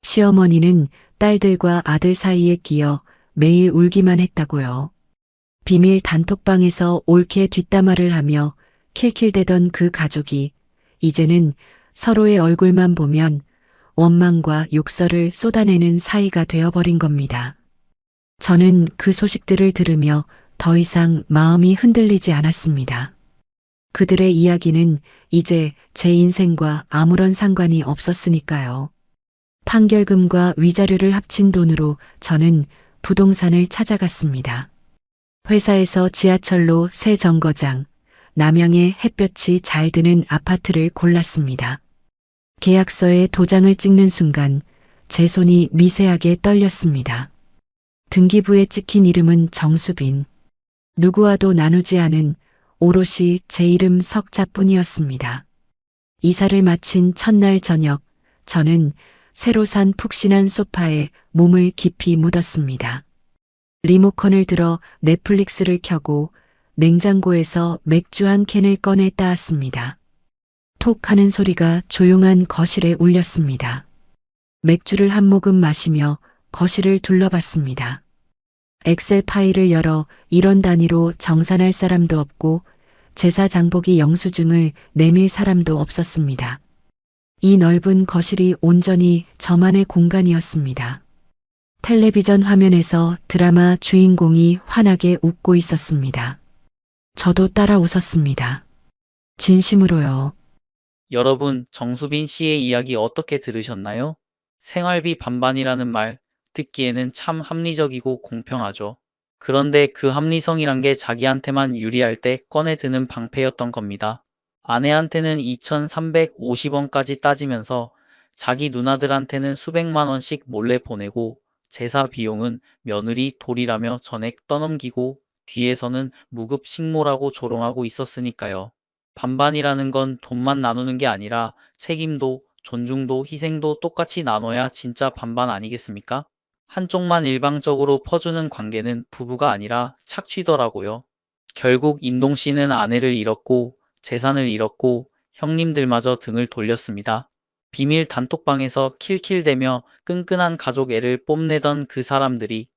시어머니는 딸들과 아들 사이에 끼어 매일 울기만 했다고요. 비밀 단톡방에서 옳게 뒷담화를 하며 킬킬대던 그 가족이 이제는 서로의 얼굴만 보면 원망과 욕설을 쏟아내는 사이가 되어버린 겁니다. 저는 그 소식들을 들으며 더 이상 마음이 흔들리지 않았습니다. 그들의 이야기는 이제 제 인생과 아무런 상관이 없었으니까요. 판결금과 위자료를 합친 돈으로 저는 부동산을 찾아갔습니다. 회사에서 지하철로 새 정거장, 남양의 햇볕이 잘 드는 아파트를 골랐습니다. 계약서에 도장을 찍는 순간 제 손이 미세하게 떨렸습니다. 등기부에 찍힌 이름은 정수빈. 누구와도 나누지 않은 오롯이 제 이름 석자뿐이었습니다. 이사를 마친 첫날 저녁, 저는 새로 산 푹신한 소파에 몸을 깊이 묻었습니다. 리모컨을 들어 넷플릭스를 켜고 냉장고에서 맥주 한 캔을 꺼내 따았습니다. 톡 하는 소리가 조용한 거실에 울렸습니다. 맥주를 한 모금 마시며 거실을 둘러봤습니다. 엑셀 파일을 열어 일원 단위로 정산할 사람도 없고 제사 장보기 영수증을 내밀 사람도 없었습니다. 이 넓은 거실이 온전히 저만의 공간이었습니다. 텔레비전 화면에서 드라마 주인공이 환하게 웃고 있었습니다. 저도 따라 웃었습니다. 진심으로요. 여러분, 정수빈 씨의 이야기 어떻게 들으셨나요? 생활비 반반이라는 말 듣기에는 참 합리적이고 공평하죠. 그런데 그 합리성이란 게 자기한테만 유리할 때 꺼내드는 방패였던 겁니다. 아내한테는 2,350원까지 따지면서 자기 누나들한테는 수백만 원씩 몰래 보내고 제사 비용은 며느리 돌이라며 전액 떠넘기고 뒤에서는 무급 식모라고 조롱하고 있었으니까요. 반반이라는 건 돈만 나누는 게 아니라 책임도, 존중도, 희생도 똑같이 나눠야 진짜 반반 아니겠습니까? 한쪽만 일방적으로 퍼주는 관계는 부부가 아니라 착취더라고요. 결국 인동 씨는 아내를 잃었고 재산을 잃었고 형님들마저 등을 돌렸습니다. 비밀 단톡방에서 킬킬대며 끈끈한 가족 애를 뽐내던 그 사람들이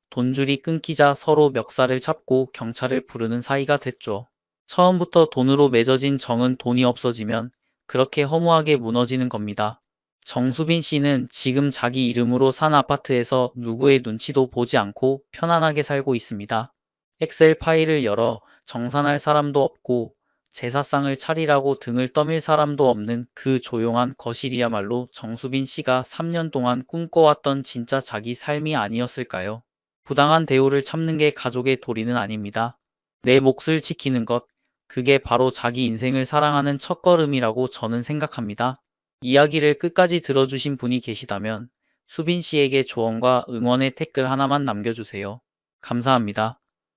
돈줄이 끊기자 서로 멱살을 잡고 경찰을 부르는 사이가 됐죠. 처음부터 돈으로 맺어진 정은 돈이 없어지면 그렇게 허무하게 무너지는 겁니다. 정수빈 씨는 지금 자기 이름으로 산 아파트에서 누구의 눈치도 보지 않고 편안하게 살고 있습니다. 엑셀 파일을 열어 정산할 사람도 없고 제사상을 차리라고 등을 떠밀 사람도 없는 그 조용한 거실이야말로 정수빈 씨가 3년 동안 꿈꿔왔던 진짜 자기 삶이 아니었을까요? 부당한 대우를 참는 게 가족의 도리는 아닙니다. 내 몫을 지키는 것, 그게 바로 자기 인생을 사랑하는 첫걸음이라고 저는 생각합니다. 이야기를 끝까지 들어주신 분이 계시다면 수빈 씨에게 조언과 응원의 댓글 하나만 남겨주세요. 감사합니다.